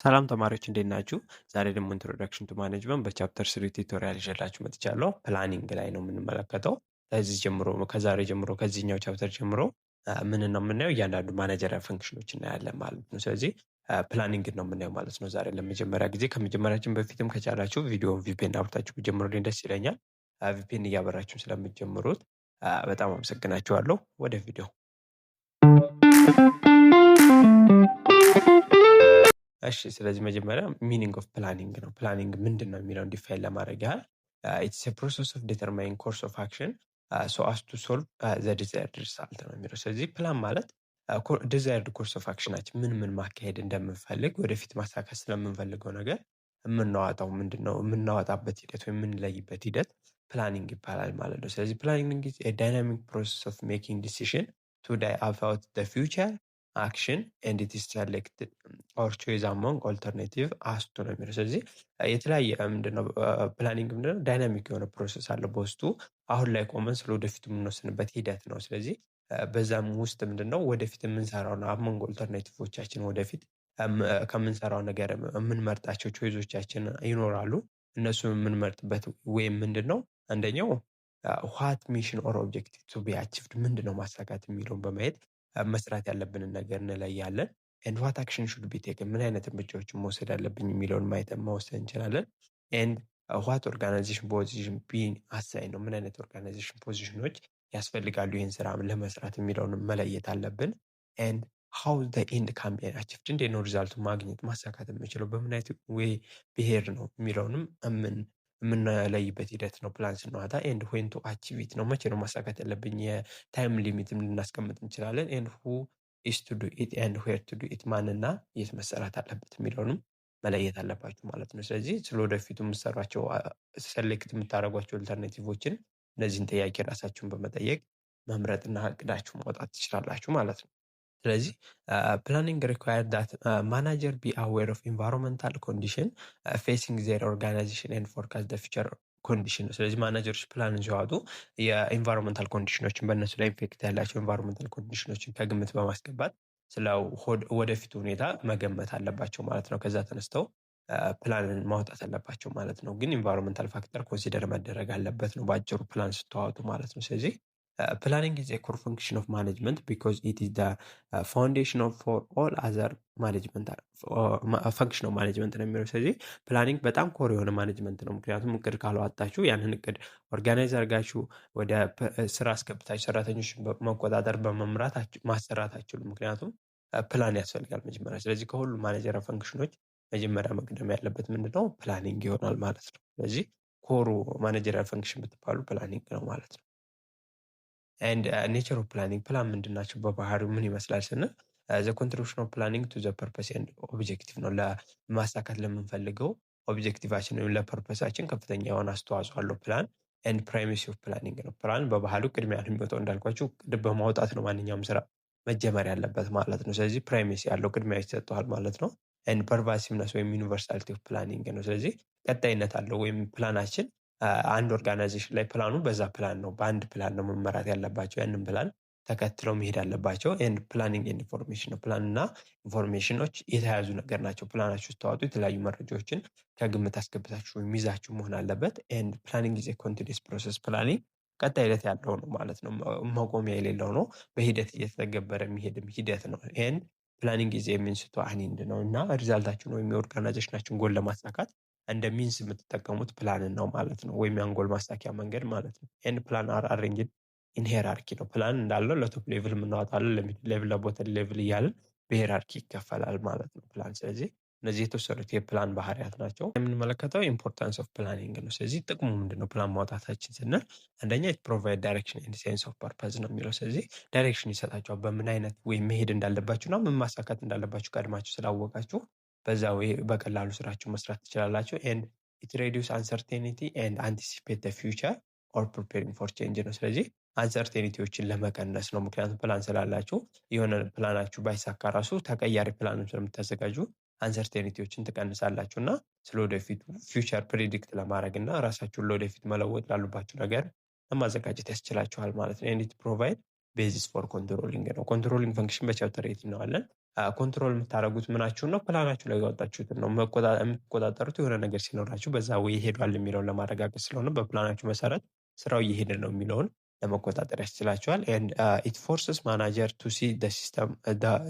ሰላም ተማሪዎች እንዴት ናችሁ? ዛሬ ደግሞ ኢንትሮዳክሽን ቱ ማኔጅመንት በቻፕተር 3 ቱቶሪያል ይዤላችሁ መጥቻለሁ። ፕላኒንግ ላይ ነው የምንመለከተው። ከዛሬ ጀምሮ ከዚህኛው ቻፕተር ጀምሮ ምን ነው የምናየው? እያንዳንዱ ማኔጀሪያ ፈንክሽኖች እናያለን ማለት ነው። ስለዚህ ፕላኒንግ ነው የምናየው ማለት ነው ዛሬ ለመጀመሪያ ጊዜ። ከመጀመሪያችን በፊትም ከቻላችሁ ቪዲዮውን ቪፒኤን አብርታችሁ ብትጀምሩልኝ ደስ ይለኛል። ቪፒኤን እያበራችሁ ስለምትጀምሩት በጣም አመሰግናችኋለሁ። ወደ ቪዲዮ እሺ። ስለዚህ መጀመሪያ ሚኒንግ ኦፍ ፕላኒንግ ነው። ፕላኒንግ ምንድን ነው የሚለውን ዲፋይን ለማድረግ ያህል ኢትስ ኤ ፕሮሰስ ኦፍ ዲተርማይኒንግ ኮርስ ኦፍ አክሽን ሶ አስ ቱ ሶልቭ ዘ ዲዛይርድ ሪዛልት ነው የሚለው። ስለዚህ ፕላን ማለት ዲዛይርድ ኮርስ ኦፍ አክሽናችን ምን ማካሄድ እንደምንፈልግ ወደፊት ማሳካት ስለምንፈልገው ነገር የምናወጣው ምንድን ነው የምናወጣበት ሂደት ወይም የምንለይበት ሂደት ፕላኒንግ ይባላል ማለት ነው። ስለዚህ ፕላኒንግ ኢዝ ኤ ዳይናሚክ ፕሮሰስ ኦፍ ሜኪንግ ዲሲዥን ቱ ዳይ አባውት ዘ ፊውቸር አክሽን ኤንድ ኢት ኢዝ ሰሌክትድ ኦር ቾይዝ አሞንግ ኦልተርኔቲቭ አስቱ ነው የሚለው። ስለዚህ የተለያየ ምንድነው ፕላኒንግ ምንድነው ዳይናሚክ የሆነ ፕሮሰስ አለ በውስጡ አሁን ላይ ቆመን ስለ ወደፊቱ የምንወስንበት ሂደት ነው። ስለዚህ በዛም ውስጥ ምንድነው ወደፊት የምንሰራው ነው አሞንግ ኦልተርኔቲቮቻችን ወደፊት ከምንሰራው ነገር የምንመርጣቸው ቾይዞቻችን ይኖራሉ። እነሱ የምንመርጥበት ወይም ምንድነው አንደኛው ዋት ሚሽን ኦር ኦብጀክቲቭ ቱ ቢ አቺቭድ ምንድነው ማሳካት የሚለውን በማየት መስራት ያለብንን ነገር እንለያለን። ኤንድ ዋት አክሽን ሹድ ቢ ቴክን ምን አይነት እርምጃዎችን መውሰድ አለብኝ የሚለውን መወሰን እንችላለን። ኤንድ ዋት ኦርጋናይዜሽን ፖዚሽን ቢን አሳይን ነው ምን አይነት ኦርጋናይዜሽን ፖዚሽኖች ያስፈልጋሉ ይህን ስራ ለመስራት የሚለውን መለየት አለብን። ኤንድ ሃው ዘ ኤንድ ካን ቢ አቺቭድ እንዴት ነው ሪዛልቱን ማግኘት ማሳካት የምንችለው በምን አይነት ዌይ ብሄድ ነው የሚለውንም የምንለይበት ሂደት ነው ፕላን ስናወጣ። ኤንድ ዌን ቱ አቺቭ ኢት ነው መቼ ነው ማሳካት ያለብኝ የታይም ሊሚትም ልናስቀምጥ እንችላለን። ኤንድ ሁ ኢዝ ቱ ዱ ኢት ኤንድ ዌር ቱ ዱ ኢት ማንና የት መሰራት አለበት የሚለውንም መለየት አለባችሁ ማለት ነው። ስለዚህ ስለ ወደፊቱ የምትሰሯቸው ሰሌክት የምታደርጓቸው አልተርኔቲቮችን እነዚህን ጥያቄ ራሳችሁን በመጠየቅ መምረጥና እቅዳችሁ ማውጣት ትችላላችሁ ማለት ነው። ስለዚህ ፕላኒንግ ሪኳየር ዳት ማናጀር ቢ አዌር ኦፍ ኢንቫይሮንመንታል ኮንዲሽን ፌሲንግ ዜር ኦርጋናይዜሽን ኤንድ ፎርካስት ዘ ፊውቸር ኮንዲሽን ነው። ስለዚህ ማናጀሮች ፕላንን ሲያወጡ የኢንቫይሮንመንታል ኮንዲሽኖችን በእነሱ ላይ ኢፌክት ያላቸው ኢንቫይሮንመንታል ኮንዲሽኖችን ከግምት በማስገባት ስለ ወደፊቱ ሁኔታ መገመት አለባቸው ማለት ነው። ከዛ ተነስተው ፕላንን ማውጣት አለባቸው ማለት ነው። ግን ኢንቫይሮንመንታል ፋክተር ኮንሲደር መደረግ አለበት ነው በአጭሩ ፕላን ስተዋወጡ ማለት ነው። ስለዚህ ፕላኒንግ ኢዝ ኤ ኮር ፈንክሽን ኦፍ ማኔጅመንት ቢኮዝ ኢት ኢዝ ዘ ፋውንዴሽን ፎር ኦል አዘር ማኔጅመንት ፈንክሽን ኦፍ ማኔጅመንት ነው የሚለው። ስለዚህ ፕላኒንግ በጣም ኮር የሆነ ማኔጅመንት ነው። ምክንያቱም እቅድ ካላወጣችሁ ያንን እቅድ ኦርጋናይዝ አድርጋችሁ ወደ ስራ አስገብታችሁ ሰራተኞች መቆጣጠር በመምራት ማሰራት አትችሉም። ምክንያቱም ፕላን ያስፈልጋል መጀመሪያ። ስለዚህ ከሁሉ ማኔጀሪያል ፈንክሽኖች መጀመሪያ መቅደም ያለበት ምንድነው ፕላኒንግ ይሆናል ማለት ነው። ስለዚህ ኮሩ ማኔጀሪያል ፈንክሽን ብትባሉ ፕላኒንግ ነው ማለት ነው። ኤንድ ኔቸር ኦፍ ፕላኒንግ ፕላን ምንድን ናቸው በባህሪው ምን ይመስላል ስንል ዘ ኮንትሪቢዩሽን ኦፍ ፕላኒንግ ቱ ዘ ፐርፐስ ኤንድ ኦብጀክቲቭ ነው። ለማሳካት ለምንፈልገው ኦብጀክቲቫችን ወይም ለፐርፐሳችን ከፍተኛ የሆነ አስተዋጽኦ አለው ፕላን። ኤንድ ፕራይሜሲ ኦፍ ፕላኒንግ ነው። ፕላን በባህሪው ቅድሚያ የሚወጣው እንዳልኳችሁ ቅድ በማውጣት ነው ማንኛውም ስራ መጀመር ያለበት ማለት ነው። ስለዚህ ፕራይሜሲ ያለው ቅድሚያ ይሰጠዋል ማለት ነው። ኤንድ ፐርቫሲቭነስ ወይም ዩኒቨርሳሊቲ ኦፍ ፕላኒንግ ነው። ስለዚህ ቀጣይነት አለው ወይም ፕላናችን አንድ ኦርጋናይዜሽን ላይ ፕላኑ በዛ ፕላን ነው በአንድ ፕላን ነው መመራት ያለባቸው ያንን ፕላን ተከትለው መሄድ አለባቸው። ኤንድ ፕላኒንግ ኤንድ ኢንፎርሜሽን ነው። ፕላን እና ኢንፎርሜሽኖች የተያያዙ ነገር ናቸው። ፕላናችሁ ስታወጡ የተለያዩ መረጃዎችን ከግምት አስገብታችሁ የሚይዛችሁ መሆን አለበት። ኤንድ ፕላኒንግ ኢዝ ኤ ኮንቲኒየስ ፕሮሰስ ፕላኒንግ ቀጣይነት ያለው ነው ማለት ነው። መቆሚያ የሌለው ነው። በሂደት እየተተገበረ የሚሄድም ሂደት ነው። ኤንድ ፕላኒንግ ኢዝ ኤ ሚንስ ቱ አን ኤንድ ነው እና ሪዛልታችሁን ወይም የኦርጋናይዜሽናችሁን ጎል ለማሳካት እንደ ሚንስ የምትጠቀሙት ፕላንን ነው ማለት ነው። ወይም የአንጎል ማሳኪያ መንገድ ማለት ነው። ኤንድ ፕላን አር አሬንጅድ ኢን ሄራርኪ ነው። ፕላን እንዳለው ለቶፕ ሌቭል የምናወጣለን ለሚድ ሌቭል ለቦተም ሌቭል እያልን በሄራርኪ ይከፈላል ማለት ነው ፕላን። ስለዚህ እነዚህ የተወሰኑት የፕላን ባህሪያት ናቸው። የምንመለከተው ኢምፖርታንስ ኦፍ ፕላኒንግ ነው። ስለዚህ ጥቅሙ ምንድነው ፕላን ማውጣታችን ስንል አንደኛ ፕሮቫይድ ዳይሬክሽን ኤንድ ሴንስ ኦፍ ፐርፐዝ ነው የሚለው። ስለዚህ ዳይሬክሽን ይሰጣቸዋል በምን አይነት ወይም መሄድ እንዳለባችሁና ምን ማሳካት እንዳለባችሁ ቀድማችሁ ስላወቃችሁ በዛ ወይ በቀላሉ ስራችሁ መስራት ትችላላችሁ። ኤንድ ኢት ሬዲዩስ አንሰርቴኒቲ ኤንድ አንቲሲፔት ዘ ፊውቸር ኦር ፕሪፔሪንግ ፎር ቼንጅ ነው። ስለዚህ አንሰርቴኒቲዎችን ለመቀነስ ነው። ምክንያቱም ፕላን ስላላችሁ የሆነ ፕላናችሁ ባይሳካ ራሱ ተቀያሪ ፕላንም ስለምታዘጋጁ አንሰርቴኒቲዎችን ትቀንሳላችሁ እና ስለ ወደፊቱ ፊውቸር ፕሪዲክት ለማድረግ እና ራሳችሁን ለወደፊት መለወጥ ላሉባችሁ ነገር ለማዘጋጀት ያስችላችኋል ማለት ነው። ኤንድ ኢት ፕሮቫይድ ቤዚስ ፎር ኮንትሮሊንግ ነው። ኮንትሮሊንግ ፈንክሽን በቻፕተር 8 እናዋለን። ኮንትሮል የምታደርጉት ምናችሁን ነው? ፕላናችሁ ላይ ያወጣችሁትን ነው። የምትቆጣጠሩት የሆነ ነገር ሲኖራችሁ በዛ ወይ ይሄዷል የሚለውን ለማረጋገጥ ስለሆነ በፕላናችሁ መሰረት ስራው እየሄደ ነው የሚለውን ለመቆጣጠር ያስችላችኋል። ኤንድ ኢት ፎርስስ ማናጀር ቱ ሲ ዘ ሲስተም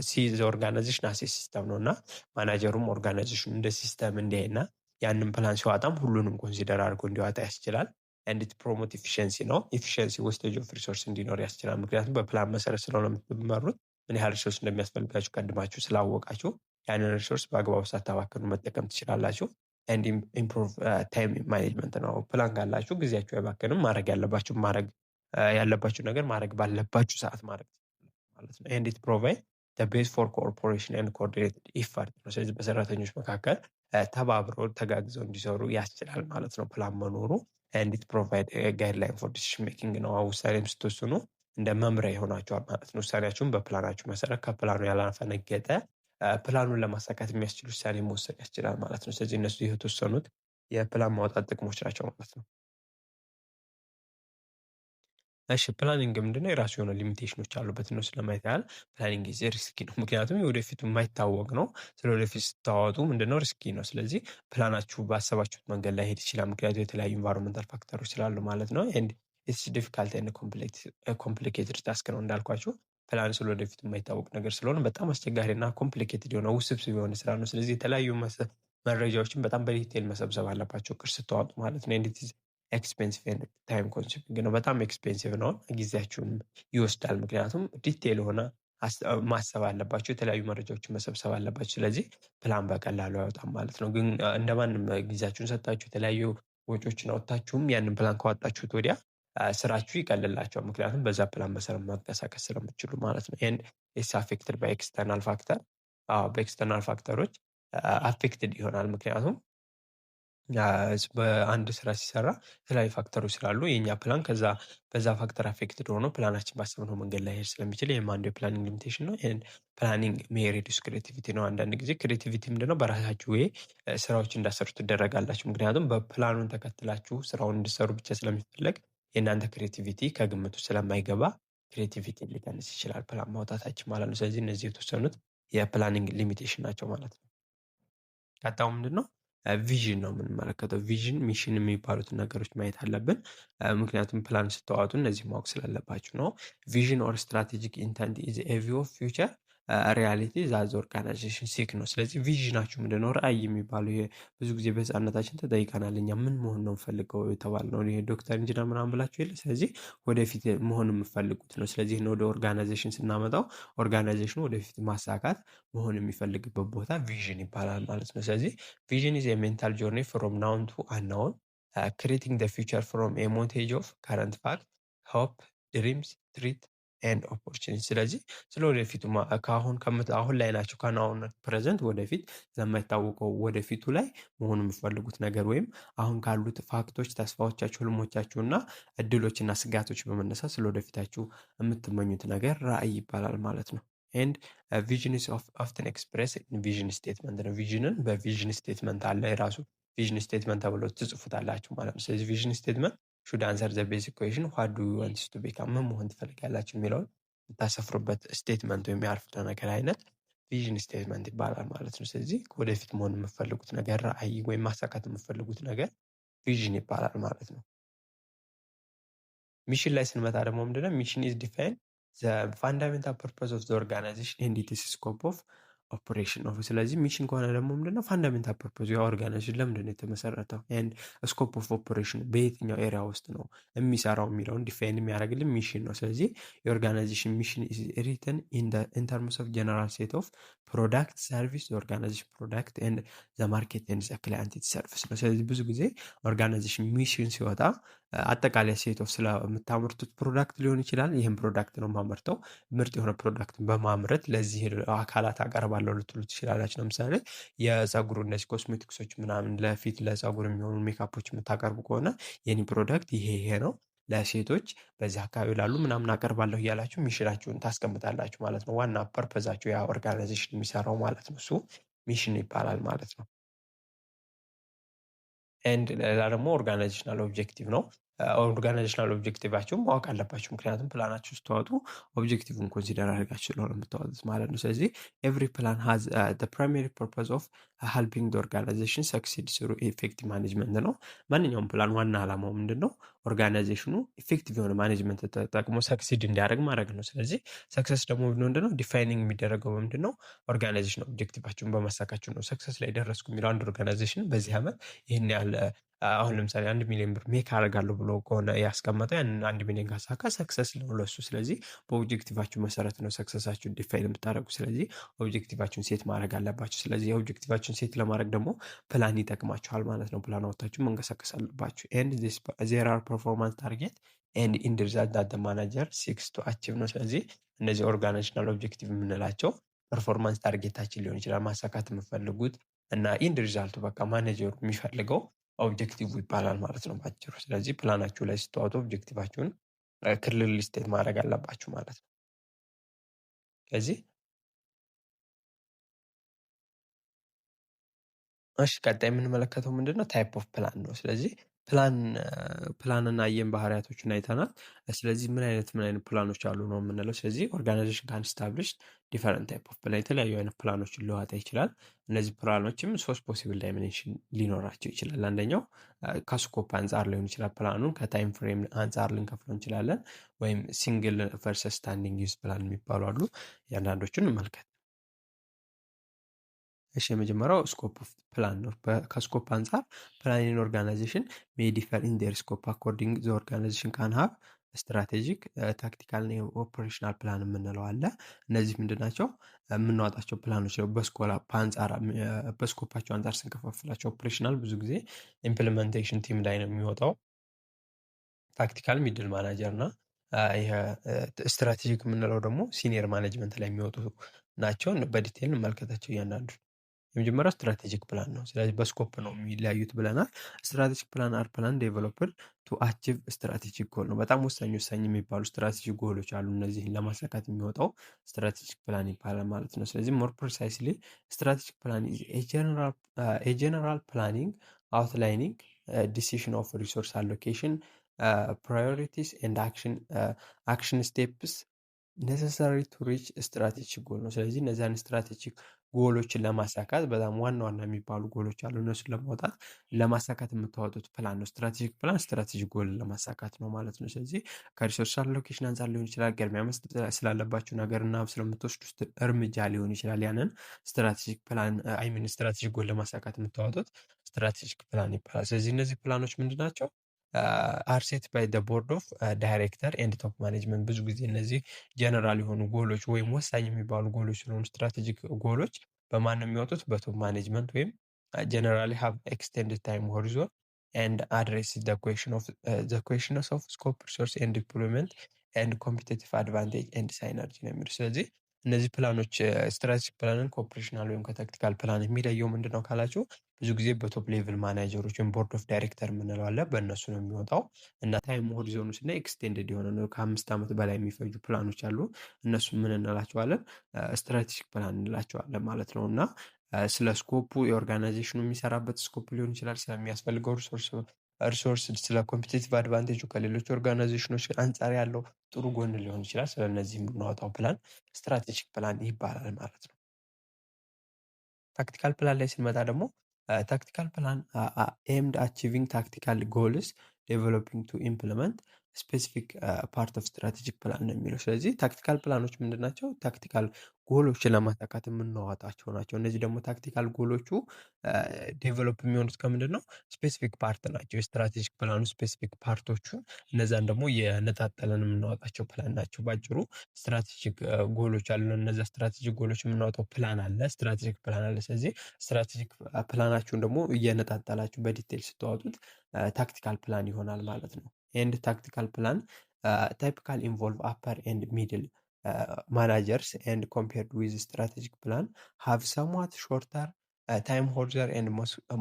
ሲ ዘ ኦርጋናይዜሽን አስ ኤ ሲስተም ነው እና ማናጀሩም ኦርጋናይዜሽኑ እንደ ሲስተም እንዲያይና ያንን ፕላን ሲዋጣም ሁሉንም ኮንሲደር አድርጎ እንዲዋጣ ያስችላል። ኤንድ ኢት ፕሮሞት ኢፊሽንሲ ነው። ኢፊሽንሲ ዌስቴጅ ኦፍ ሪሶርስ እንዲኖር ያስችላል። ምክንያቱም በፕላን መሰረት ስለሆነ የምትመሩት ምን ያህል ሪሶርስ እንደሚያስፈልጋችሁ ቀድማችሁ ስላወቃችሁ ያንን ሪሶርስ በአግባቡ ሳታባክኑ መጠቀም ትችላላችሁ። ኤንድ ኢምፕሩቭ ታይም ማኔጅመንት ነው። ፕላን ካላችሁ ጊዜያችሁ አይባክንም። ማድረግ ያለባችሁ ነገር ማድረግ ባለባችሁ ሰዓት ማድረግ ማለት ነው። ኤንድ ኢት ፕሮቫይድ ዘ ቤዝ ፎር ኮኦፐሬሽን ኤንድ ኮኦርዲኔትድ ኢፈርት ነው። ስለዚህ በሰራተኞች መካከል ተባብረው ተጋግዘው እንዲሰሩ ያስችላል ማለት ነው ፕላን መኖሩ። ኤንድ ኢት ፕሮቫይድ ጋይድላይን ፎር ዲሲሽን ሜኪንግ ነው። ውሳኔም ስትወስኑ እንደ መምሪያ ይሆናችኋል ማለት ነው። ውሳኔያችሁን በፕላናችሁ መሰረት ከፕላኑ ያላፈነገጠ ፕላኑን ለማሳካት የሚያስችል ውሳኔ መወሰን ያስችላል ማለት ነው። ስለዚህ እነሱ የተወሰኑት የፕላን ማውጣት ጥቅሞች ናቸው ማለት ነው። እሺ ፕላኒንግ ምንድነው? የራሱ የሆነ ሊሚቴሽኖች አሉበት። እነሱን ለማየት ያህል ፕላኒንግ ኢዝ ሪስኪ ነው። ምክንያቱም የወደፊቱ የማይታወቅ ነው። ስለወደፊት ስታወጡ ምንድነው ሪስኪ ነው። ስለዚህ ፕላናችሁ ባሰባችሁት መንገድ ላይሄድ ይችላል። ምክንያቱም የተለያዩ ኢንቫይሮንመንታል ፋክተሮች ስላሉ ማለት ነው። ኤንድ ኢትስ ዲፊካልት ኤንድ ኮምፕሊኬትድ ታስክ ነው እንዳልኳችሁ። ፕላን ስለወደፊቱ የማይታወቅ ነገር ስለሆነ በጣም አስቸጋሪና ኮምፕሊኬትድ የሆነ ውስብስብ የሆነ ስራ ነው። ስለዚህ የተለያዩ መረጃዎችን በጣም በዲቴል መሰብሰብ አለባቸው እቅድ ስትዋጡ ማለት ነው። ኤንድ ኢትስ ኤክስፔንሲቭ ኤንድ ታይም ኮንሱሚንግ ነው። በጣም ኤክስፔንሲቭ ነው። ጊዜያችሁን ይወስዳል። ምክንያቱም ዲቴል የሆነ ማሰብ አለባቸው። የተለያዩ መረጃዎችን መሰብሰብ አለባቸው። ስለዚህ ፕላን በቀላሉ አይወጣም ማለት ነው። ግን እንደማንም ጊዜያችሁን ሰጣችሁ የተለያዩ ወጪዎችን አወጣችሁም ያንን ፕላን ካወጣችሁት ወዲያ ስራችሁ ይቀልላቸዋል። ምክንያቱም በዛ ፕላን መሰረት መንቀሳቀስ ስለምትችሉ ማለት ነው። ኤንድ ኢትስ አፌክትድ ባይ ኤክስተርናል ፋክተር። በኤክስተርናል ፋክተሮች አፌክትድ ይሆናል። ምክንያቱም በአንድ ስራ ሲሰራ የተለያዩ ፋክተሮች ስላሉ የኛ ፕላን በዛ ፋክተር አፌክትድ ሆኖ ፕላናችን ባሰብነው መንገድ ላይ ሄድ ስለሚችል ይህም አንዱ የፕላኒንግ ሊሚቴሽን ነው። ፕላኒንግ ሜይ ሪዲዩስ ክሬቲቪቲ ነው። አንዳንድ ጊዜ ክሬቲቪቲ ምንድነው? በራሳችሁ ወይ ስራዎች እንዳሰሩ ትደረጋላችሁ። ምክንያቱም በፕላኑን ተከትላችሁ ስራውን እንድሰሩ ብቻ ስለሚፈለግ የእናንተ ክሬቲቪቲ ከግምቱ ስለማይገባ ክሬቲቪቲ ሊቀንስ ይችላል ፕላን ማውጣታችን ማለት ነው። ስለዚህ እነዚህ የተወሰኑት የፕላኒንግ ሊሚቴሽን ናቸው ማለት ነው። ቀጣዩ ምንድነው? ቪዥን ነው የምንመለከተው። ቪዥን ሚሽን የሚባሉትን ነገሮች ማየት አለብን። ምክንያቱም ፕላን ስትዋጡ እነዚህ ማወቅ ስላለባችሁ ነው። ቪዥን ኦር ስትራቴጂክ ኢንተንት ኢዝ ኤ ቪው ኦፍ ፊውቸር ሪያሊቲ ዛዝ ኦርጋናይዜሽን ሲክ ነው። ስለዚህ ቪዥናችሁ ምንድነው? ራዕይ የሚባለው ብዙ ጊዜ በህፃነታችን ተጠይቀናል። እኛ ምን መሆን ነው የምፈልገው የተባልነው ይሄ ዶክተር ኢንጂነር ምናምን ብላችሁ የለ። ስለዚህ ወደፊት መሆን የምፈልጉት ነው። ስለዚህ ወደ ኦርጋናይዜሽን ስናመጣው ኦርጋናይዜሽኑ ወደፊት ማሳካት መሆን የሚፈልግበት ቦታ ቪዥን ይባላል ማለት ነው። ስለዚህ ቪዥን ኢዝ ሜንታል ጆርኒ ፍሮም ናውን ቱ አናውን ክሬቲንግ ዘ ፊውቸር ፍሮም ኤ ሞንቴጅ ኦፍ ከረንት ፋክት ሆፕ ድሪምስ ትሪት ኤንድ ኦፖርቹኒቲ። ስለዚህ ስለ ወደፊቱ አሁን ላይ ናቸው ከናውን ፕሬዘንት ወደፊት ስለማይታወቀው ወደፊቱ ላይ መሆን የምፈልጉት ነገር ወይም አሁን ካሉት ፋክቶች፣ ተስፋዎቻችሁ፣ ህልሞቻችሁ እና እድሎችና ስጋቶች በመነሳት ስለ ወደፊታችሁ የምትመኙት ነገር ራዕይ ይባላል ማለት ነው። ኤንድ ቪዥን ኢዝ ኦፍተን ኤክስፕሬስ ቪዥን ስቴትመንት ነው። ቪዥንን በቪዥን ስቴትመንት አለ የራሱ ቪዥን ስቴትመንት ተብሎ ትጽፉታላችሁ ማለት ነው። ስለዚህ ቪዥን ስቴትመንት ሹድ አንሰር ዘ ቤዚክ ኩዌሽን ዋት ዱ ዩ ዋንት ቱ ቢካም፣ ምን መሆን ትፈልጋላችሁ የሚለውን የምታሰፍሩበት ስቴትመንት ወይም የአረፍተ ነገር አይነት ቪዥን ስቴትመንት ይባላል ማለት ነው። ስለዚህ ወደፊት መሆን የምፈልጉት ነገር ራዕይ ወይም ማሳካት የምፈልጉት ነገር ቪዥን ይባላል ማለት ነው። ሚሽን ላይ ስንመጣ ደግሞ ምንድነው? ሚሽን ኢዝ ዲፋይን ዘ ፋንዳሜንታል ፐርፐስ ኦፍ ዘ ኦርጋናይዜሽን ኤንድ ኢትስ ስኮፕ ኦፍ ኦፕሬሽን ነው። ስለዚህ ሚሽን ከሆነ ደግሞ ምንድነው? ፋንዳሜንታል ፐርፐስ ያ ኦርጋናይዜሽን ለምንድነው የተመሰረተው ኤንድ ስኮፕ ኦፍ ኦፕሬሽን በየትኛው ኤሪያ ውስጥ ነው የሚሰራው የሚለውን ዲፋይን የሚያደርግልን ሚሽን ነው። ስለዚህ የኦርጋናይዜሽን ሚሽን ኢዝ ሪትን ኢን ተርምስ ኦፍ ጀነራል ሴት ኦፍ ፕሮዳክት ሰርቪስ ኦርጋናይዜሽን ፕሮዳክት ኤንድ ዘ ማርኬት ኤንድ ዘ ክላይንት ኢት ሰርቪስ ነው። ስለዚህ ብዙ ጊዜ ኦርጋናይዜሽን ሚሽን ሲወጣ አጠቃላይ ሴት ኦፍ ስለምታመርቱት ፕሮዳክት ሊሆን ይችላል። ይህም ፕሮዳክት ነው ማመርተው ምርጥ የሆነ ፕሮዳክትን በማምረት ለዚህ አካላት አቀርባለሁ ልትሉ ትችላላችሁ። ለምሳሌ የፀጉር እነዚህ ኮስሜቲክሶች ምናምን ለፊት ለፀጉር የሚሆኑ ሜካፖች የምታቀርቡ ከሆነ የኔ ፕሮዳክት ይሄ ነው ለሴቶች በዚህ አካባቢ ላሉ ምናምን አቀርባለሁ እያላችሁ ሚሽናችሁን ታስቀምጣላችሁ ማለት ነው። ዋና ፐርፐዛችሁ ያ ኦርጋናይዜሽን የሚሰራው ማለት ነው። እሱ ሚሽን ይባላል ማለት ነው። ኤንድ ሌላ ደግሞ ኦርጋናይዜሽናል ኦብጀክቲቭ ነው። ኦርጋናይዜሽናል ኦብጀክቲቫችሁን ማወቅ አለባችሁ። ምክንያቱም ፕላናችሁ ስታወጡ ኦብጀክቲቭን ኮንሲደር አድርጋችሁ ስለሆነ የምታወጡት ማለት ነው። ስለዚህ ኤቭሪ ፕላን ሃዝ ፕራይማሪ ፐርፐዝ ኦፍ ሄልፒንግ ኦርጋናይዜሽን ሰክሲድ ስሩ ኢፌክቲቭ ማኔጅመንት ነው። ማንኛውም ፕላን ዋና ዓላማው ምንድን ነው? ኦርጋናይዜሽኑ ኢፌክቲቭ የሆነ ማኔጅመንት ተጠቅሞ ሰክሲድ እንዲያደርግ ማድረግ ነው። ስለዚህ ሰክሰስ ደግሞ ምንድን ነው? ዲፋይኒንግ የሚደረገው ምንድን ነው? ኦርጋናይዜሽን ኦብጀክቲቫችሁን በማሳካችሁ ነው። ሰክሰስ ላይ ደረስኩ የሚለው አንድ ኦርጋናይዜሽን በዚህ ዓመት ይህን ያህል አሁን ለምሳሌ 1 ሚሊዮን ብር ሜክ አደርጋለሁ ብሎ ከሆነ ያስቀመጠው ያንን 1 ሚሊዮን ካሳካ ሰክሰስ ነው ለሱ። ስለዚህ በኦብጀክቲቫችሁ መሰረት ነው ሰክሰሳችሁን ዲፋይን የምታደርጉ። ስለዚህ ኦብጀክቲቫችሁን ሴት ማድረግ አለባችሁ። ስለዚህ ኦብጀክቲቫችሁን ሴት ለማድረግ ደግሞ ፕላን ይጠቅማችኋል ማለት ነው። ፕላን አወጣችሁ መንቀሳቀስ አለባችሁ። ኤንድ ዜር አር ፐርፎርማንስ ታርጌት ኤንድ ኢንድ ሪዛልት ዳት ማናጀር ሲክስ ቱ አቺቭ ነው። ስለዚህ እነዚህ ኦርጋናይዜሽናል ኦብጀክቲቭ የምንላቸው ፐርፎርማንስ ታርጌታችን ሊሆን ይችላል፣ ማሳካት የምፈልጉት እና ኢንድ ሪዛልቱ በቃ ማኔጀሩ የሚፈልገው ኦብጀክቲቭ ይባላል ማለት ነው ባጭሩ። ስለዚህ ፕላናችሁ ላይ ስትዋጡ ኦብጀክቲቫችሁን ክልል ስቴት ማድረግ አለባችሁ ማለት ነው። ስለዚህ እሺ ቀጣይ የምንመለከተው ምንድነው? ታይፕ ኦፍ ፕላን ነው። ስለዚህ ፕላንና አየን ባህሪያቶችን አይተናል። ስለዚህ ምን አይነት ፕላኖች አሉ ነው የምንለው። ስለዚህ ኦርጋናይዜሽን ካን ስታብሊሽ ዲፈረንት ታይፕ ኦፍ ፕላን፣ የተለያዩ አይነት ፕላኖችን ሊዋጣ ይችላል። እነዚህ ፕላኖችም 3 ፖሲብል ዳይሜንሽን ሊኖራቸው ይችላል። አንደኛው ከስኮፕ አንጻር ሊሆን ይችላል። ፕላኑን ከታይም ፍሬም አንጻር ልንከፍለው እንችላለን። ወይም ሲንግል ቨርሰስ ስታንዲንግ ዩዝ ፕላን የሚባሉ አሉ። እያንዳንዶቹን እንመልከት። እሺ የመጀመሪያው ስኮፕ ኦፍ ፕላን ነው። ከስኮፕ አንጻር ፕላን ኦርጋናይዜሽን ሜይ ዲፈር ኢን ዴር ስኮፕ አኮርዲንግ ዘ ኦርጋናይዜሽን ካን ሃቭ ስትራቴጂክ፣ ታክቲካል እና ኦፕሬሽናል ፕላን የምንለው አለ። እነዚህ ምንድን ናቸው? የምናወጣቸው ፕላኖች ነው። በስኮፓቸው አንጻር ስንከፋፍላቸው ኦፕሬሽናል ብዙ ጊዜ ኢምፕሊመንቴሽን ቲም ላይ ነው የሚወጣው። ታክቲካል ሚድል ማናጀር እና ስትራቴጂክ የምንለው ደግሞ ሲኒየር ማኔጅመንት ላይ የሚወጡ ናቸው። በዲቴይል እንመልከታቸው እያንዳንዱ። የመጀመሪያው ስትራቴጂክ ፕላን ነው። ስለዚህ በስኮፕ ነው የሚለያዩት ብለናል። ስትራቴጂክ ፕላን አር ፕላን ዴቨሎፕድ ቱ አቺቭ ስትራቴጂክ ጎል ነው። በጣም ወሳኝ የሚባሉ ስትራቴጂክ ጎሎች አሉ። እነዚህን ለማሳካት የሚወጣው ስትራቴጂክ ፕላን ይባላል ማለት ነው። ስለዚህ ሞር ፕሪሳይስሊ ስትራቴጂክ ፕላን ጀነራል ፕላኒንግ አውትላይኒንግ ዲሲሽን ኦፍ ሪሶርስ አሎኬሽን ፕራዮሪቲስ ኤንድ አክሽን ስቴፕስ ኔሰሰሪ ቱ ሪች ስትራቴጂክ ጎል ነው። ስለዚህ እነዚያን ስትራቴጂክ ጎሎችን ለማሳካት በጣም ዋና ዋና የሚባሉ ጎሎች አሉ። እነሱን ለማውጣት ለማሳካት የምታወጡት ፕላን ነው። ስትራቴጂክ ፕላን ስትራቴጂክ ጎልን ለማሳካት ነው ማለት ነው። ስለዚህ ከሪሶርስ አሎኬሽን አንጻር ሊሆን ይችላል። ቅድሚያ መስጠት ስላለባችሁ ነገር እና ስለምትወስዱት እርምጃ ሊሆን ይችላል። ያንን ስትራቴጂክ ፕላን ስትራቴጂክ ጎል ለማሳካት የምታወጡት ስትራቴጂክ ፕላን ይባላል። ስለዚህ እነዚህ ፕላኖች ምንድን ናቸው? አርሴት ባይ ቦርድ ኦፍ ዳይሬክተር ኤንድ ቶፕ ማኔጅመንት። ብዙ ጊዜ እነዚህ ጀነራል የሆኑ ጎሎች ወይም ወሳኝ የሚባሉ ጎሎች ስለሆኑ ስትራቴጂክ ጎሎች በማን ነው የሚወጡት? በቶፕ ማኔጅመንት ወይም ጀነራሊ ሃቭ ኤክስቴንድድ ታይም ሆሪዞን ኤንድ አድሬስ ዘ ኩዌሽንስ ኦፍ ስኮፕ ሪሶርስ ኤንድ ዲፕሎይመንት ኤንድ ኮምፒቲቲቭ አድቫንቴጅ ኤንድ ሳይነርጂ ነው የሚሉ። ስለዚህ እነዚህ ፕላኖች ስትራቴጂክ ፕላንን ከኦፕሬሽናል ወይም ከታክቲካል ፕላን የሚለየው ምንድን ነው ካላችሁ ብዙ ጊዜ በቶፕ ሌቭል ማናጀሮች ወይም ቦርድ ኦፍ ዳይሬክተር የምንለው አለ። በእነሱ ነው የሚወጣው እና ታይም ሆሪዞኑ እና ኤክስቴንድድ የሆነ ነው። ከ5 ዓመት በላይ የሚፈጁ ፕላኖች አሉ። እነሱ ምን እንላቸዋለን? ስትራቴጂክ ፕላን እንላቸዋለን ማለት ነው። እና ስለ ስኮፑ የኦርጋናይዜሽኑ የሚሰራበት ስኮፕ ሊሆን ይችላል። ስለሚያስፈልገው ሪሶርስ፣ ስለ ኮምፒቲቲቭ አድቫንቴጁ ከሌሎች ኦርጋናይዜሽኖች አንጻር ያለው ጥሩ ጎን ሊሆን ይችላል። ስለነዚህ የምናወጣው ፕላን ስትራቴጂክ ፕላን ይባላል ማለት ነው። ታክቲካል ፕላን ላይ ስንመጣ ደግሞ ታክቲካል ፕላን ኤምድ አቺቪንግ ታክቲካል ጎልስ ዴቨሎፒንግ ቱ ኢምፕሊመንት ስፔሲፊክ ፓርት ኦፍ ስትራቴጂክ ፕላን ነው የሚለው። ስለዚህ ታክቲካል ፕላኖች ምንድን ናቸው? ታክቲካል ጎሎችን ለማሳካት የምናወጣቸው ናቸው። እነዚህ ደግሞ ታክቲካል ጎሎቹ ዴቨሎፕ የሚሆኑት ከምንድን ነው? ስፔሲፊክ ፓርት ናቸው። የስትራቴጂክ ፕላኑ ስፔሲፊክ ፓርቶቹ እነዛን ደግሞ የነጣጠለን የምናወጣቸው ፕላን ናቸው። ባጭሩ ስትራቴጂክ ጎሎች አሉ። እነዚያ ስትራቴጂክ ጎሎች የምናወጣው ፕላን አለ፣ ስትራቴጂክ ፕላን አለ። ስለዚህ ስትራቴጂክ ፕላናችሁን ደግሞ እየነጣጠላችሁ በዲቴል ስትዋጡት ታክቲካል ፕላን ይሆናል ማለት ነው። ኤንድ ታክቲካል ፕላን ታይፒካል ኢንቮልቭ አፐር ኤንድ ሚድል ማናጀርስ ኤንድ ኮምፔርድ ዊዝ ስትራቴጂክ ፕላን ሃቭ ሰምዋት ሾርተር ታይም ሆሪዞን ኤንድ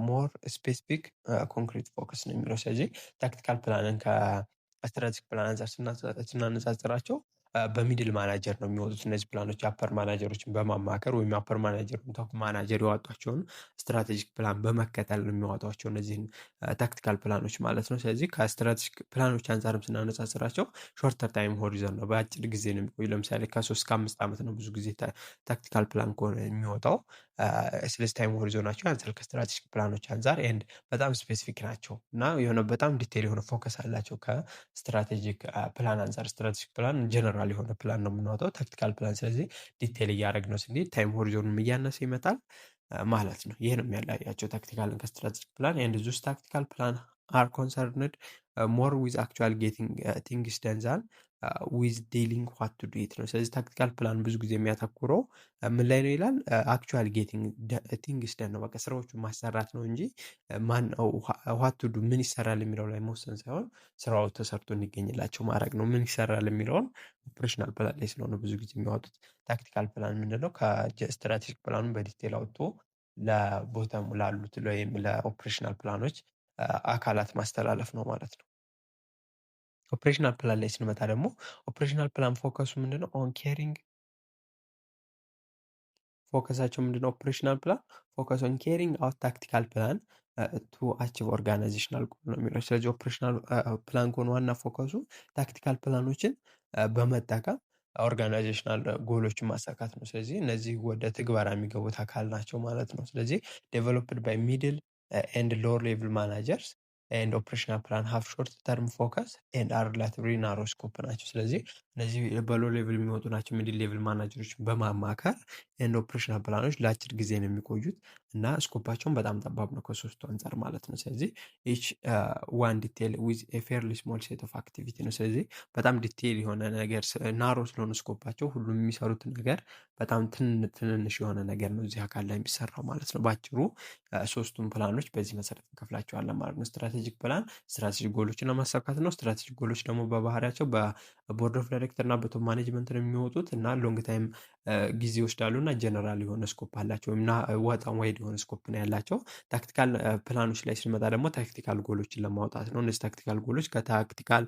ሞር ስፔሲፊክ ኮንክሪት ፎከስ ነው የሚለው። ስለዚህ ታክቲካል ፕላንን ከስትራቴጂክ ፕላን አንጻር ስናነጻጽራቸው በሚድል ማናጀር ነው የሚወጡት እነዚህ ፕላኖች አፐር ማናጀሮችን በማማከር ወይም አፐር ማናጀር ወይም ቶፕ ማናጀር ያወጧቸውን ስትራቴጂክ ፕላን በመከተል ነው የሚያወጧቸው እነዚህን ታክቲካል ፕላኖች ማለት ነው። ስለዚህ ከስትራቴጂክ ፕላኖች አንፃርም ስናነጻጽራቸው ሾርተር ታይም ሆሪዞን ነው፣ በአጭር ጊዜ ነው የሚቆዩ። ለምሳሌ ከ3 እስከ 5 ዓመት ነው ብዙ ጊዜ ታክቲካል ፕላን ከሆነ የሚወጣው። ስለዚህ ታይም ሆሪዞናቸው ያንሳል ከስትራቴጂክ ፕላኖች አንፃር ኤንድ በጣም ስፔሲፊክ ናቸው እና የሆነ በጣም ዲቴል የሆነ ፎከስ አላቸው ከስትራቴጂክ ፕላን አንፃር። ስትራቴጂክ ፕላን ጀነራል የሆነ ፕላን ነው የምናወጣው፣ ታክቲካል ፕላን ስለዚህ ዲቴል እያደረግነው ስንሄድ ታይም ሆሪዞኑም እያነሰ ይመጣል ማለት ነው። ይሄ ነው የሚያለያያቸው ታክቲካልን ከስትራቴጂክ ፕላን። ኤንድ ዙስ ታክቲካል ፕላን አር ኮንሰርንድ ሞር ዊዝ አክቹዋል ጌቲንግ ቲንግስ ደን ዛን ዊዝ ዲሊንግ ዋት ቱ ዱ ኢት ነው። ስለዚህ ታክቲካል ፕላን ብዙ ጊዜ የሚያተኩረው ምን ላይ ነው ይላል? አክቹዋል ጌቲንግ ቲንግስ ደን ነው። በቃ ስራዎቹን ማሰራት ነው እንጂ ማን ዋት ቱ ዱ ምን ይሰራል የሚለው ላይ መወሰን ሳይሆን ስራው ተሰርቶ እንዲገኝላቸው ማድረግ ነው። ምን ይሰራል የሚለውን ኦፕሬሽናል ፕላን ላይ ስለሆነ ብዙ ጊዜ የሚያወጡት። ታክቲካል ፕላን ምንድነው? ከስትራቴጂክ ፕላኑን በዲቴል አውጥቶ ለቦታሙ ላሉት ወይም ለኦፕሬሽናል ፕላኖች አካላት ማስተላለፍ ነው ማለት ነው። ኦፕሬሽናል ፕላን ላይ ስንመጣ ደግሞ ኦፕሬሽናል ፕላን ፎከሱ ምንድነው? ኦን ኬሪንግ ፎከሳቸው ምንድነው? ኦፕሬሽናል ፕላን ፎከስ ኦን ኬሪንግ አውት ታክቲካል ፕላን ቱ አቺቭ ኦርጋናይዜሽናል ጎል ነው የሚለው። ስለዚህ ኦፕሬሽናል ፕላን ከሆነ ዋና ፎከሱ ታክቲካል ፕላኖችን በመጠቀም ኦርጋናይዜሽናል ጎሎችን ማሳካት ነው። ስለዚህ እነዚህ ወደ ትግበራ የሚገቡት አካል ናቸው ማለት ነው። ስለዚህ ዴቨሎፕድ ባይ ሚድል ኤንድ ሎወር ሌቭል ማናጀርስ ኤንድ ኦፕሬሽናል ፕላን ሃቭ ሾርት ተርም ፎከስ ኤንድ አር ሪላቲቭሊ ናሮ ስኮፕ ናቸው። ስለዚህ እነዚህ በሎ ሌቭል የሚወጡ ናቸው። ሚድል ሌቭል ማናጀሮች በማማከር ኤንድ ኦፕሬሽናል ፕላኖች ለአጭር ጊዜ ነው የሚቆዩት እና ስኮፓቸውን በጣም ጠባብ ነው ከሶስቱ አንጻር ማለት ነው። ስለዚህ ኢች ዋን ዲቴል ዊዝ ኤ ፌርሊ ስሞል ሴት ኦፍ አክቲቪቲ ነው። ስለዚህ በጣም ዲቴል የሆነ ነገር ናሮ ስለሆነ ስኮፓቸው ሁሉም የሚሰሩት ነገር በጣም ትንንሽ የሆነ ነገር ነው እዚህ አካል ላይ የሚሰራው ማለት ነው። በአጭሩ ሶስቱም ፕላኖች በዚህ መሰረት እንከፍላቸዋለን ማለት ነው። ስትራቴጂክ ፕላን ስትራቴጂክ ጎሎችን ለማሳካት ነው። ስትራቴጂክ ጎሎች ደግሞ በባህሪያቸው በቦርድ ኦፍ ዳይሬክተር እና በቶፕ ማኔጅመንት ነው የሚወጡት እና ሎንግ ታይም ጊዜ ይወስዳሉ እና ጀነራል የሆነ ስኮፕ አላቸው እና በጣም ዋይድ የሆነ ስኮፕ ነው ያላቸው። ታክቲካል ፕላኖች ላይ ስንመጣ ደግሞ ታክቲካል ጎሎችን ለማውጣት ነው። እነዚህ ታክቲካል ጎሎች ከታክቲካል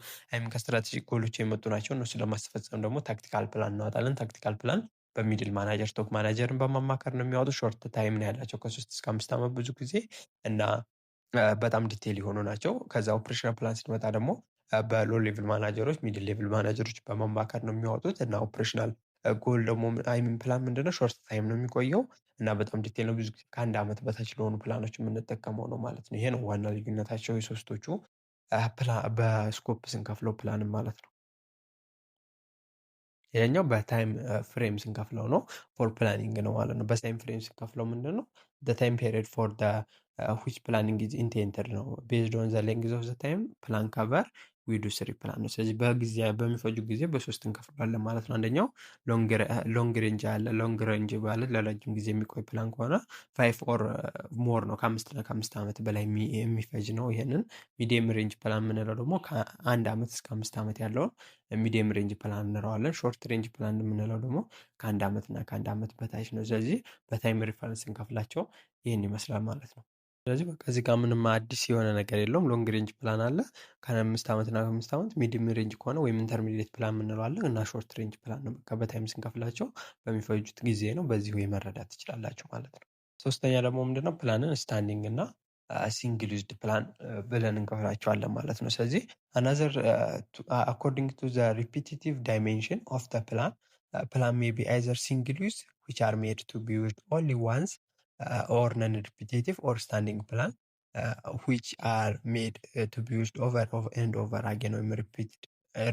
ከስትራቴጂክ ጎሎች የመጡ ናቸው። እነሱ ለማስፈጸም ደግሞ ታክቲካል ፕላን እናወጣለን። ታክቲካል ፕላን በሚድል ማናጀር ቶፕ ማናጀርን በማማከር ነው የሚያወጡ። ሾርት ታይም ነው ያላቸው ከ3 እስከ 5 ዓመት ብዙ ጊዜ እና በጣም ዲቴል የሆኑ ናቸው። ከዛ ኦፕሬሽናል ፕላን ስንመጣ ደግሞ በሎ ሌቭል ማናጀሮች ሚድል ሌቭል ማናጀሮች በማማከር ነው የሚያወጡት እና ኦፕሬሽናል ጎል ደግሞ አይሚን ፕላን ምንድነው? ሾርት ታይም ነው የሚቆየው እና በጣም ዲቴል ነው። ብዙ ጊዜ ከ1 ዓመት በታች ለሆኑ ፕላኖች የምንጠቀመው ነው ማለት ነው። ይሄ ነው ዋና ልዩነታቸው የሶስቶቹ በስኮፕ ስንከፍለው ፕላንም ማለት ነው። ሌላኛው በታይም ፍሬም ስንከፍለው ነው። ፎር ፕላኒንግ ነው ማለት ነው። በታይም ፍሬም ስንከፍለው ምንድነው? ታይም ፔሪድ ፎር ዊች ፕላኒንግ ኢዝ ኢንቴንትድ ነው ቤዝድ ኦን ዘ ሌንግዝ ኦፍ ዘ ታይም ፕላን ከቨር ዊዱ ስሪ ፕላን ነው። ስለዚህ በሚፈጁ ጊዜ በሶስት እንከፍላለን ማለት ነው። አንደኛው ሎንግ ሬንጅ አለ። ሎንግ ሬንጅ ማለት ለረጅም ጊዜ የሚቆይ ፕላን ከሆነ 5 ኦር ሞር ነው፣ ከ5 ዓመት በላይ የሚፈጅ ነው። ይሄንን ሚዲየም ሬንጅ ፕላን የምንለው ደግሞ ከ1 ዓመት እስከ 5 ዓመት ያለውን ሚዲየም ሬንጅ ፕላን እንለዋለን። ሾርት ሬንጅ ፕላን የምንለው ደግሞ ከ1 ዓመት እና ከ1 ዓመት በታች ነው። ስለዚህ በታይም ሪፈረንስ እንከፍላቸው ይህን ይመስላል ማለት ነው። ስለዚህ በቃ እዚህ ጋር ምንም አዲስ የሆነ ነገር የለውም። ሎንግ ሬንጅ ፕላን አለ ከ5 ዓመት እና ከ5 ዓመት፣ ሚዲየም ሬንጅ ከሆነ ወይም ኢንተርሚዲየት ፕላን የምንለዋለን እና ሾርት ሬንጅ ፕላን ነው። በቃ በታይም ስንከፍላቸው በሚፈጁት ጊዜ ነው። በዚህ ወይ መረዳት ትችላላችሁ ማለት ነው። ሶስተኛ ደግሞ ምንድነው? ፕላንን ስታንዲንግ እና ሲንግል ዩዝድ ፕላን ብለን እንከፍላቸዋለን ማለት ነው። ስለዚህ አናዘር አኮርዲንግ ቱ ዘ ሪፒቲቲቭ ዳይሜንሽን ኦፍ ዘ ፕላን ሜይ ቢ አይዘር ሲንግል ዩዝ ዊች አር ሜድ ቱ ቢ ዩዝድ ኦንሊ ዋንስ or non-repetitive or standing plan which are made to be used over and over again ወይም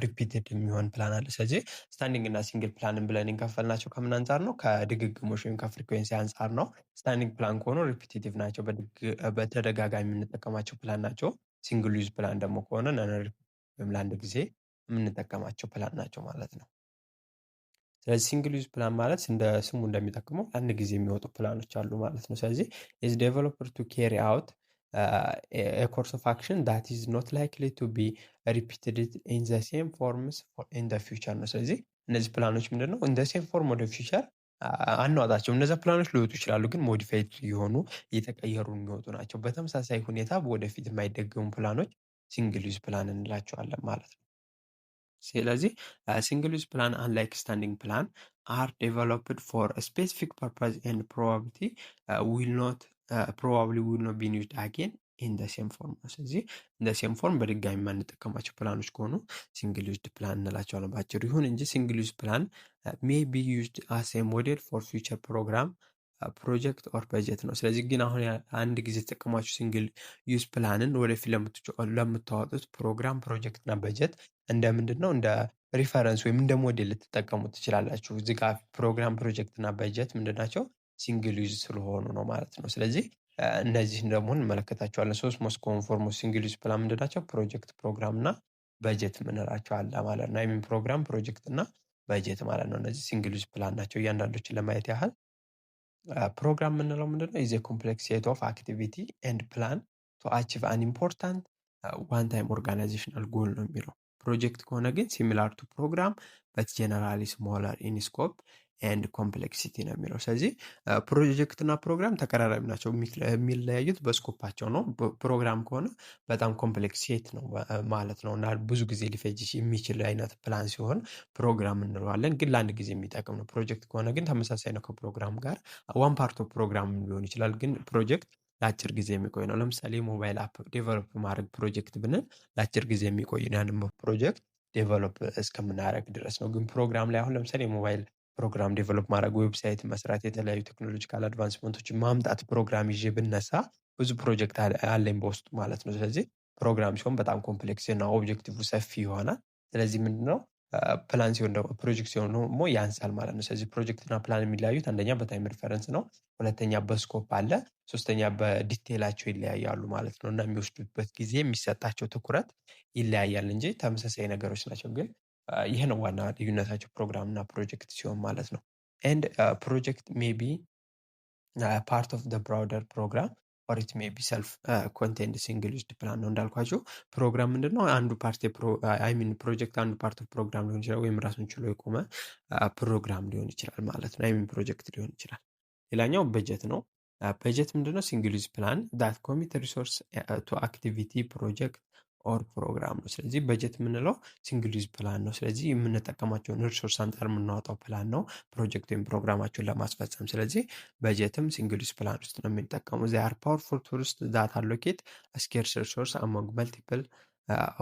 ሪፒትድ የሚሆን ፕላን አለ። ስለዚህ ስታንዲንግ እና ሲንግል ፕላንን ብለን እንከፈልናቸው ከምን አንጻር ነው? ከድግግሞሽ ወይም ከፍሪኩዌንሲ አንጻር ነው። ስታንዲንግ ፕላን ከሆኑ ሪፒቲቲቭ ናቸው፣ በተደጋጋሚ የምንጠቀማቸው ፕላን ናቸው። ሲንግል ዩዝ ፕላን ደግሞ ከሆነ ወይም ለአንድ ጊዜ የምንጠቀማቸው ፕላን ናቸው ማለት ነው። ስለዚህ ሲንግል ዩዝ ፕላን ማለት እንደ ስሙ እንደሚጠቅመው አንድ ጊዜ የሚወጡ ፕላኖች አሉ ማለት ነው። ስለዚህ ኢዝ ዴቨሎፐር ቱ ካሪ አውት ኮርስ ኦፍ አክሽን ዳት ኢዝ ኖት ላይክሊ ቱ ቢ ሪፒትድ ኢን ዘ ሴም ፎርምስ ኢን ዘ ፊውቸር ነው። ስለዚህ እነዚህ ፕላኖች ምንድነው? እንደ ሴም ፎርም ወደ ፊውቸር አናወጣቸው። እነዛ ፕላኖች ሊወጡ ይችላሉ፣ ግን ሞዲፋይድ የሆኑ እየተቀየሩ የሚወጡ ናቸው። በተመሳሳይ ሁኔታ ወደፊት የማይደገሙ ፕላኖች ሲንግል ዩዝ ፕላን እንላቸዋለን ማለት ነው። ስለዚህ ሲንግል ዩዝ ፕላን አንላይክ ስታንዲንግ ፕላን አር ዴቨሎፕድ ፎር ስፔሲፊክ ፐርፐዝ ኤንድ ፕሮባብሊ ዊል ኖት ቢን ዩዝድ አጌን ኢን ደ ሴም ፎርም ነው። ስለዚህ እንደ ሴም ፎርም በድጋሚ የማንጠቀማቸው ፕላኖች ከሆኑ ሲንግል ዩዝድ ፕላን እንላቸዋለን ባጭሩ። ይሁን እንጂ ሲንግል ዩዝ ፕላን ሜይ ቢ ዩዝድ አስ ኤ ሞዴል ፎር ፊውቸር ፕሮግራም ፕሮጀክት ኦር በጀት ነው። ስለዚህ ግን አሁን አንድ ጊዜ ተጠቀማችሁ ሲንግል ዩዝ ፕላንን ወደፊት ለምታወጡት ፕሮግራም ፕሮጀክት እና በጀት እንደ ምንድን ነው እንደ ሪፈረንስ ወይም እንደ ሞዴል ልትጠቀሙ ትችላላችሁ። እዚህ ጋር ፕሮግራም ፕሮጀክት እና በጀት ምንድን ናቸው? ሲንግል ዩዝ ስለሆኑ ነው ማለት ነው። ስለዚህ እነዚህን ደግሞ እንመለከታቸዋለን። ሶስት ሞስት ኮመን ፎርም ኦፍ ሲንግል ዩዝ ፕላን ምንድን ናቸው? ፕሮጀክት፣ ፕሮግራም እና በጀት ምንላቸው አለ ማለት ነው። የሚን ፕሮግራም ፕሮጀክት እና በጀት ማለት ነው። እነዚህ ሲንግል ዩዝ ፕላን ናቸው። እያንዳንዶችን ለማየት ያህል ፕሮግራም የምንለው ምንድነው? ኢዝ ኤ ኮምፕሌክስ ሴት ኦፍ አክቲቪቲ ኤንድ ፕላን ቱ አቺቭ አን ኢምፖርታንት ዋን ታይም ኦርጋናይዜሽናል ጎል ነው የሚለው። ፕሮጀክት ከሆነ ግን ሲሚላር ቱ ፕሮግራም በት ጀነራሊ ስሞለር ኢን ስኮፕ ኤንድ ኮምፕሌክሲቲ ነው የሚለው። ስለዚህ ፕሮጀክት እና ፕሮግራም ተቀራራቢ ናቸው። የሚለያዩት በስኮፓቸው ነው። ፕሮግራም ከሆነ በጣም ኮምፕሌክስ ሴት ነው ማለት ነው እና ብዙ ጊዜ ሊፈጅ የሚችል አይነት ፕላን ሲሆን ፕሮግራም እንለዋለን። ግን ለአንድ ጊዜ የሚጠቅም ነው። ፕሮጀክት ከሆነ ግን ተመሳሳይ ነው ከፕሮግራም ጋር። ዋን ፓርት ኦፍ ፕሮግራም ሊሆን ይችላል። ግን ፕሮጀክት ለአጭር ጊዜ የሚቆይ ነው። ለምሳሌ ሞባይል አፕ ዴቨሎፕ ማድረግ ፕሮጀክት ብንል ለአጭር ጊዜ የሚቆይ ያንም ፕሮጀክት ዴቨሎፕ እስከምናደርግ ድረስ ነው። ግን ፕሮግራም ላይ አሁን ለምሳሌ የሞባይል ፕሮግራም ዴቨሎፕ ማድረግ፣ ዌብሳይት መስራት፣ የተለያዩ ቴክኖሎጂካል አድቫንስመንቶችን ማምጣት ፕሮግራም ይዤ ብነሳ ብዙ ፕሮጀክት አለኝ በውስጡ ማለት ነው። ስለዚህ ፕሮግራም ሲሆን በጣም ኮምፕሌክስ እና ኦብጀክቲቭ ሰፊ ይሆናል። ስለዚህ ምንድነው ፕላን ሲሆን ደግሞ ፕሮጀክት ሲሆን ደግሞ ያንሳል ማለት ነው። ስለዚህ ፕሮጀክት እና ፕላን የሚለያዩት አንደኛ በታይም ሪፈረንስ ነው፣ ሁለተኛ በስኮፕ አለ፣ ሶስተኛ በዲቴላቸው ይለያያሉ ማለት ነው። እና የሚወስዱበት ጊዜ የሚሰጣቸው ትኩረት ይለያያል እንጂ ተመሳሳይ ነገሮች ናቸው። ግን ይህ ነው ዋና ልዩነታቸው ፕሮግራም እና ፕሮጀክት ሲሆን ማለት ነው። ኤንድ ፕሮጀክት ሜይ ቢ ፓርት ኦፍ ደ ብራውደር ፕሮግራም ኦር ኢት ሜይ ቢ ሰልፍ ኮንቴንድ ሲንግል ዩዝድ ፕላን ነው። እንዳልኳቸው ፕሮግራም ምንድነው አንዱ ፓርት ሚን ፕሮጀክት አንዱ ፓርት ኦፍ ፕሮግራም ሊሆን ይችላል፣ ወይም ራሱን ችሎ የቆመ ፕሮግራም ሊሆን ይችላል ማለት ነው። ሚን ፕሮጀክት ሊሆን ይችላል። ሌላኛው በጀት ነው። በጀት ምንድነው? ሲንግል ዩዝ ፕላን ዳት ኮሚት ሪሶርስ ቱ አክቲቪቲ ፕሮጀክት ኦር ፕሮግራም ነው። ስለዚህ በጀት የምንለው ሲንግል ዩዝ ፕላን ነው። ስለዚህ የምንጠቀማቸውን ሪሶርስ አንጻር የምናወጣው ፕላን ነው ፕሮጀክት ወይም ፕሮግራማቸውን ለማስፈጸም። ስለዚህ በጀትም ሲንግል ዩዝ ፕላን ውስጥ ነው የሚጠቀሙ። ዚ አር ፓወርፉል ቱልስ ዛት አሎኬት ስኬርስ ሪሶርስ አሞንግ መልቲፕል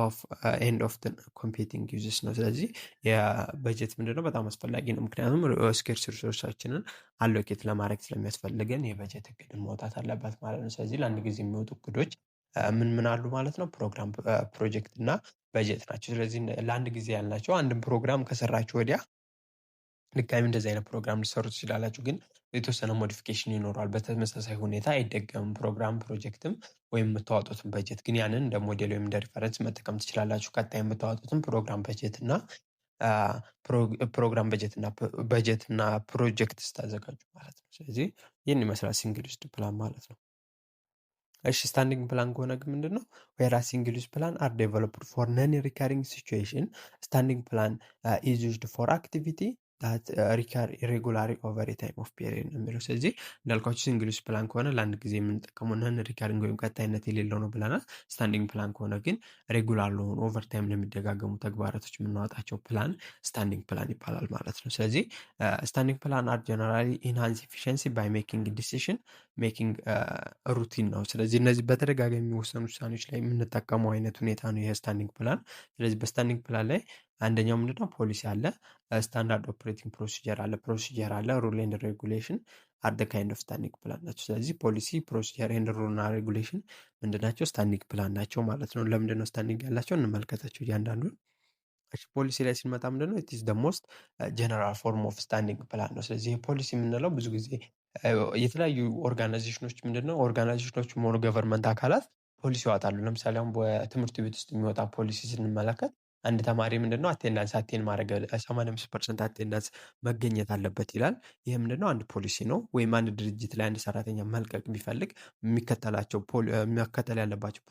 ኦፍ ኤንድ ኦፍትን ኮምፒቲንግ ዩዝስ ነው። ስለዚህ የበጀት ምንድነው በጣም አስፈላጊ ነው። ምክንያቱም ስኬርስ ሪሶርሳችንን አሎኬት ለማድረግ ስለሚያስፈልገን የበጀት እቅድን መውጣት አለበት ማለት ነው። ስለዚህ ለአንድ ጊዜ የሚወጡ እቅዶች ምን አሉ ማለት ነው? ፕሮግራም፣ ፕሮጀክት እና በጀት ናቸው። ስለዚህ ለአንድ ጊዜ ያልናቸው አንድን ፕሮግራም ከሰራችሁ ወዲያ ድጋሚ እንደዚህ አይነት ፕሮግራም ሊሰሩ ትችላላችሁ። ግን የተወሰነ ሞዲፊኬሽን ይኖረዋል። በተመሳሳይ ሁኔታ አይደገምም። ፕሮግራም ፕሮጀክትም ወይም የምታወጡትን በጀት ግን ያንን እንደ ሞዴል ወይም እንደ ሪፈረንስ መጠቀም ትችላላችሁ። ቀጣይ የምታወጡትን ፕሮግራም በጀት እና ፕሮግራም በጀት እና ፕሮጀክት ስታዘጋጁ ማለት ነው። ስለዚህ ይህን ይመስላል ሲንግል ዩዝድ ፕላን ማለት ነው። እሺ ስታንዲንግ ፕላን ከሆነ ግን ምንድን ነው? ዌራስ ሲንግል ዩዝ ፕላን አር ዴቨሎፕድ ፎር ነን ሪካሪንግ ሲቹዌሽን ስታንዲንግ ፕላን ኢዝ ዩዝድ ፎር አክቲቪቲ ዳት ሪካር ኢሬጉላሪ ኦቨር ታይም ኦፍ ፔሪድ ነው የሚለው። ስለዚህ እንዳልኳችሁ ሲንግል ዩዝ ፕላን ከሆነ ለአንድ ጊዜ የምንጠቀመው ነን ሪካሪንግ ወይም ቀጣይነት የሌለው ነው ብለናል። ስታንዲንግ ፕላን ከሆነ ግን ሬጉላር ለሆኑ ኦቨር ታይም ለሚደጋገሙ ተግባራቶች የምናወጣቸው ፕላን ስታንዲንግ ፕላን ይባላል ማለት ነው። ስለዚህ ስታንዲንግ ፕላን አር ጀነራሊ ኢንሃንስ ኤፊሽንሲ ባይ ሜኪንግ ዲሲሽን ሜኪንግ ሩቲን ነው። ስለዚህ እነዚህ በተደጋጋሚ የሚወሰኑ ውሳኔዎች ላይ የምንጠቀመው አይነት ሁኔታ ነው ይሄ ስታንዲንግ ፕላን። ስለዚህ በስታንዲንግ ፕላን ላይ አንደኛው ምንድነው? ፖሊሲ አለ፣ ስታንዳርድ ኦፕሬቲንግ ፕሮሲጀር አለ፣ ሩል ኤንድ ሬጉሌሽን አር ዘ ካይንድ ኦፍ ስታንዲንግ ፕላን ናቸው። ስለዚህ ፖሊሲ፣ ፕሮሲጀር ኤንድ ሩል እና ሬጉሌሽን ምንድናቸው? ስታንዲንግ ፕላን ናቸው ማለት ነው። ለምንድነው ስታንዲንግ ያላቸው? እንመልከታቸው እያንዳንዱን። ፖሊሲ ላይ ስንመጣ ምንድነው? ኢት ኢዝ ዘ ሞስት ጀነራል ፎርም ኦፍ ስታንዲንግ ፕላን ነው። ስለዚህ ፖሊሲ የምንለው ብዙ ጊዜ የተለያዩ ኦርጋናይዜሽኖች ምንድነው ኦርጋናይዜሽኖች ሆኑ ገቨርንመንት አካላት ፖሊሲ ያወጣሉ። ለምሳሌ አሁን በትምህርት ቤት ውስጥ የሚወጣ ፖሊሲ ስንመለከት አንድ ተማሪ ምንድነው አቴንዳንስ አቴን ማድረግ 85% አቴንዳንስ መገኘት አለበት ይላል። ይህ ምንድነው? አንድ ፖሊሲ ነው። ወይም አንድ ድርጅት ላይ አንድ ሰራተኛ መልቀቅ ቢፈልግ መከተል ያለባቸው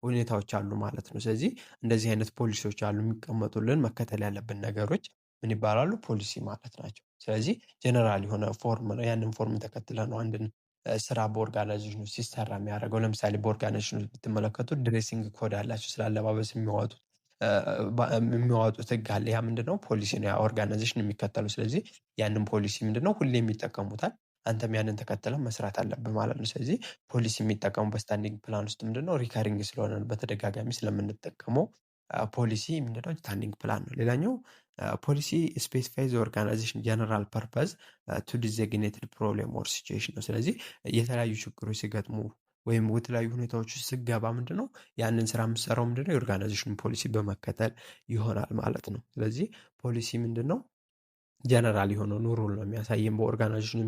ሁኔታዎች አሉ ማለት ነው። ስለዚህ እንደዚህ አይነት ፖሊሲዎች አሉ የሚቀመጡልን መከተል ያለብን ነገሮች ምን ይባላሉ? ፖሊሲ ማለት ናቸው። ስለዚህ ጀነራል የሆነ ፎርም ነው። ያንን ፎርም ተከትለ ነው አንድን ስራ በኦርጋናይዜሽኑ ሲሰራ የሚያደርገው። ለምሳሌ በኦርጋናይዜሽኑ ብትመለከቱ ድሬሲንግ ኮድ አላቸው፣ ስለ አለባበስ የሚያወጡት የሚያወጡት ህግ አለ። ያ ምንድነው? ፖሊሲ ነው ያ ኦርጋናይዜሽን የሚከተለው። ስለዚህ ያንን ፖሊሲ ምንድነው ሁሌም ይጠቀሙታል። አንተም ያንን ተከትለህ መስራት አለብህ ማለት ነው። ስለዚህ ፖሊሲ የሚጠቀሙበት ስታንዲንግ ፕላን ውስጥ ምንድነው ሪከሪንግ ስለሆነ በተደጋጋሚ ስለምንጠቀመው ፖሊሲ ምንድነው ስታንዲንግ ፕላን ነው። ሌላኛው ፖሊሲ ስፔሲፋይ ዘ ኦርጋናይዜሽን ጀነራል ፐርፐዝ ቱ ዲዚግኔትድ ፕሮብሌም ኦር ሲቹዌሽን ነው። ስለዚህ የተለያዩ ችግሮች ሲገጥሙ ወይም የተለያዩ ሁኔታዎች ውስጥ ስገባ ምንድነው ያንን ስራ የምትሰራው ምንድነው የኦርጋናይዜሽን ፖሊሲ በመከተል ይሆናል ማለት ነው። ስለዚህ ፖሊሲ ምንድነው ጀነራል የሆነውን ሩል ነው የሚያሳየን። በኦርጋናይዜሽኑ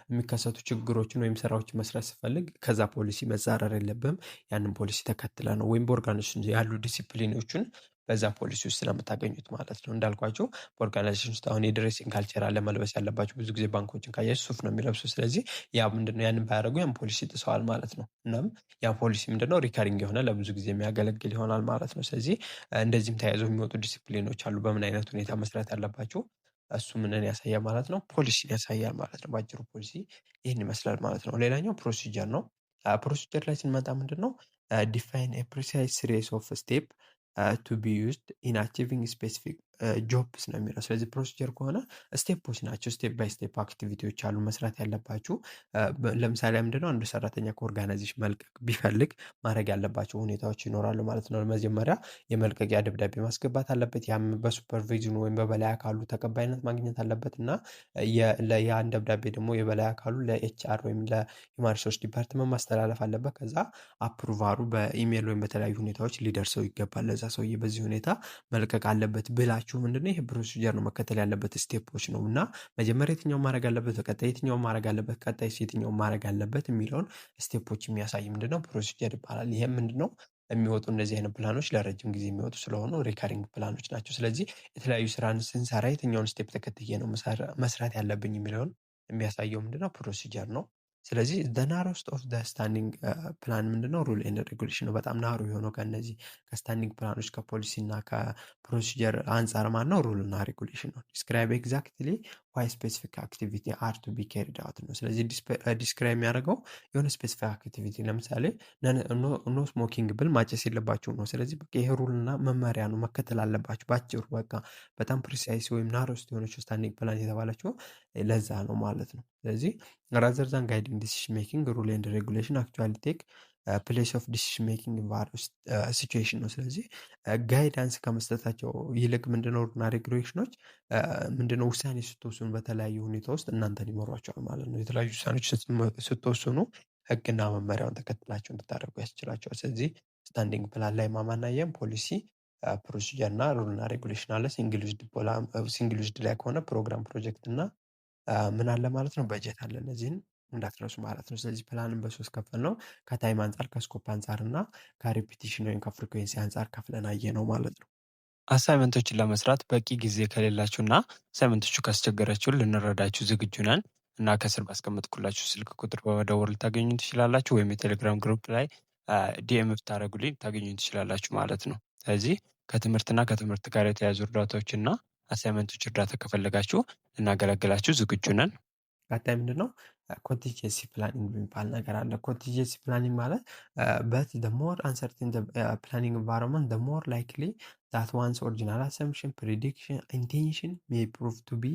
የሚከሰቱ ችግሮችን ወይም ስራዎችን መስራት ስፈልግ ከዛ ፖሊሲ መጻረር የለብህም። ያንን ፖሊሲ ተከትለ ነው ወይም በኦርጋናይዜሽን ያሉ ዲሲፕሊኖችን በዛ ፖሊሲ ውስጥ ስለምታገኙት ማለት ነው። እንዳልኳቸው በኦርጋናይዜሽን ውስጥ አሁን የድሬሲንግ ካልቸር አለ መልበስ ያለባቸው። ብዙ ጊዜ ባንኮችን ካያችሁ ሱፍ ነው የሚለብሱ። ስለዚህ ያ ምንድነው ያንን ባያደርጉ ያን ፖሊሲ ጥሰዋል ማለት ነው። እናም ያ ፖሊሲ ምንድነው ሪከሪንግ የሆነ ለብዙ ጊዜ የሚያገለግል ይሆናል ማለት ነው። ስለዚህ እንደዚህም ተያይዘው የሚወጡ ዲሲፕሊኖች አሉ በምን አይነት ሁኔታ መስራት ያለባቸው። እሱ ምንን ያሳያል ማለት ነው? ፖሊሲን ያሳያል ማለት ነው። በአጭሩ ፖሊሲ ይህን ይመስላል ማለት ነው። ሌላኛው ፕሮሲጀር ነው። ፕሮሲጀር ላይ ስንመጣ ምንድነው ዲፋይን ኤ ፕሪሳይዝ ሲሪስ ኦፍ ስቴፕ ቱ ቢ ዩዝድ ኢን አቺቪንግ ስፔሲፊክ ጆብስ ነው የሚለው። ስለዚህ ፕሮሲጀር ከሆነ ስቴፖች ናቸው። ስቴፕ ባይ ስቴፕ አክቲቪቲዎች አሉ መስራት ያለባችሁ። ለምሳሌ ምንድነው አንዱ ሰራተኛ ከኦርጋናይዜሽን መልቀቅ ቢፈልግ ማድረግ ያለባቸው ሁኔታዎች ይኖራሉ ማለት ነው። መጀመሪያ የመልቀቂያ ደብዳቤ ማስገባት አለበት። ያም በሱፐርቪዥኑ ወይም በበላይ አካሉ ተቀባይነት ማግኘት አለበት እና ያን ደብዳቤ ደግሞ የበላይ አካሉ ለኤችአር ወይም ለሂውማን ሪሶርስ ዲፓርትመንት ማስተላለፍ አለበት። ከዛ አፕሩቫሩ በኢሜይል ወይም በተለያዩ ሁኔታዎች ሊደርሰው ይገባል። ለዛ ሰውዬ በዚህ ሁኔታ መልቀቅ አለበት ብላችሁ ምንድነው ይሄ ፕሮሲጀር ነው መከተል ያለበት ስቴፖች ነው። እና መጀመሪያ የትኛውን ማድረግ አለበት፣ በቀጣይ የትኛውን ማድረግ አለበት፣ ቀጣይ የትኛውን ማድረግ አለበት የሚለውን ስቴፖች የሚያሳይ ምንድነው ፕሮሲጀር ይባላል። ይሄም ምንድነው የሚወጡ እነዚህ አይነት ፕላኖች ለረጅም ጊዜ የሚወጡ ስለሆኑ ሪካሪንግ ፕላኖች ናቸው። ስለዚህ የተለያዩ ስራን ስንሰራ የትኛውን ስቴፕ ተከትዬ ነው መስራት ያለብኝ የሚለውን የሚያሳየው ምንድነው ፕሮሲጀር ነው። ስለዚህ ዘ ናሮስት ኦፍ ዘ ስታንዲንግ ፕላን ምንድነው ሩል ኤንድ ሬጉሌሽን ነው። በጣም ናሮ የሆነው ከነዚህ ከስታንዲንግ ፕላኖች ከፖሊሲ እና ከፕሮሲጀር አንጻር ማን ነው ሩል እና ሬጉሌሽን ነው። ዲስክራይብ ኤግዛክትሊ ዋይ ስፔሲፊክ አክቲቪቲ አር ቱ ቢ ካሪድ አውት ነው። ስለዚህ ዲስክራይብ የሚያደርገው የሆነ ስፔሲፊክ አክቲቪቲ ለምሳሌ ኖ ስሞኪንግ ብል ማጨስ የለባችሁ ነው። ስለዚህ በቃ ይሄ ሩል እና መመሪያ ነው መከተል አለባችሁ ባጭሩ። በቃ በጣም ፕሪሳይስ ወይም ናሮስት የሆነችው ስታንዲንግ ፕላን የተባለችው ለዛ ነው ማለት ነው። ስለዚህ ራዘር ዛን ጋይዲንግ ዲሲሽን ሜኪንግ ሩል ኤንድ ሬጉሌሽን አክቹዋሊ ቴክ ፕሌስ ኦፍ ዲሲሽን ሜኪንግ ቫሪየስ ሲቹዌሽን ነው። ስለዚህ ጋይዳንስ ከመስጠታቸው ይልቅ ምንድነው እና ሬጉሌሽኖች ምንድነው ውሳኔ ስትወስኑ በተለያዩ ሁኔታ ውስጥ እናንተን ይመሯቸዋል ማለት ነው። የተለያዩ ውሳኔዎች ስትወስኑ ህግና መመሪያውን ተከትላቸው እንድታደርጉ ያስችላቸዋል። ስለዚህ ስታንዲንግ ፕላን ላይ ማማናየም ፖሊሲ ፕሮሲጀር እና ሩል እና ሬጉሌሽን አለ። ሲንግል ዩዝድ ላይ ከሆነ ፕሮግራም ፕሮጀክት እና ምን አለ ማለት ነው በጀት አለ። እነዚህን እንዳትረሱ ማለት ነው። ስለዚህ ፕላንን በሶስት ከፍል ነው። ከታይም አንጻር ከስኮፕ አንጻር እና ከሪፒቲሽን ወይም ከፍሪኩዌንሲ አንጻር ከፍለን አየነው ማለት ነው። አሳይመንቶችን ለመስራት በቂ ጊዜ ከሌላችሁ እና አሳይመንቶቹ ካስቸገራችሁ ልንረዳችሁ ዝግጁ ነን እና ከስር ባስቀመጥኩላችሁ ስልክ ቁጥር በመደወል ልታገኙ ትችላላችሁ፣ ወይም የቴሌግራም ግሩፕ ላይ ዲኤም ብታደርጉልኝ ታገኙ ትችላላችሁ ማለት ነው። ስለዚህ ከትምህርትና ከትምህርት ጋር የተያዙ እርዳታዎችና አሳይመንቶች እርዳታ ከፈለጋችሁ ልናገለግላችሁ ዝግጁ ነን። ቀጣይ ምንድነው ኮንቲንጀንሲ ፕላኒንግ የሚባል ነገር አለ። ኮንቲንጀንሲ ፕላኒንግ ማለት በት the more uncertain the planning environment the more likely that one's original assumption, prediction, intention may prove to be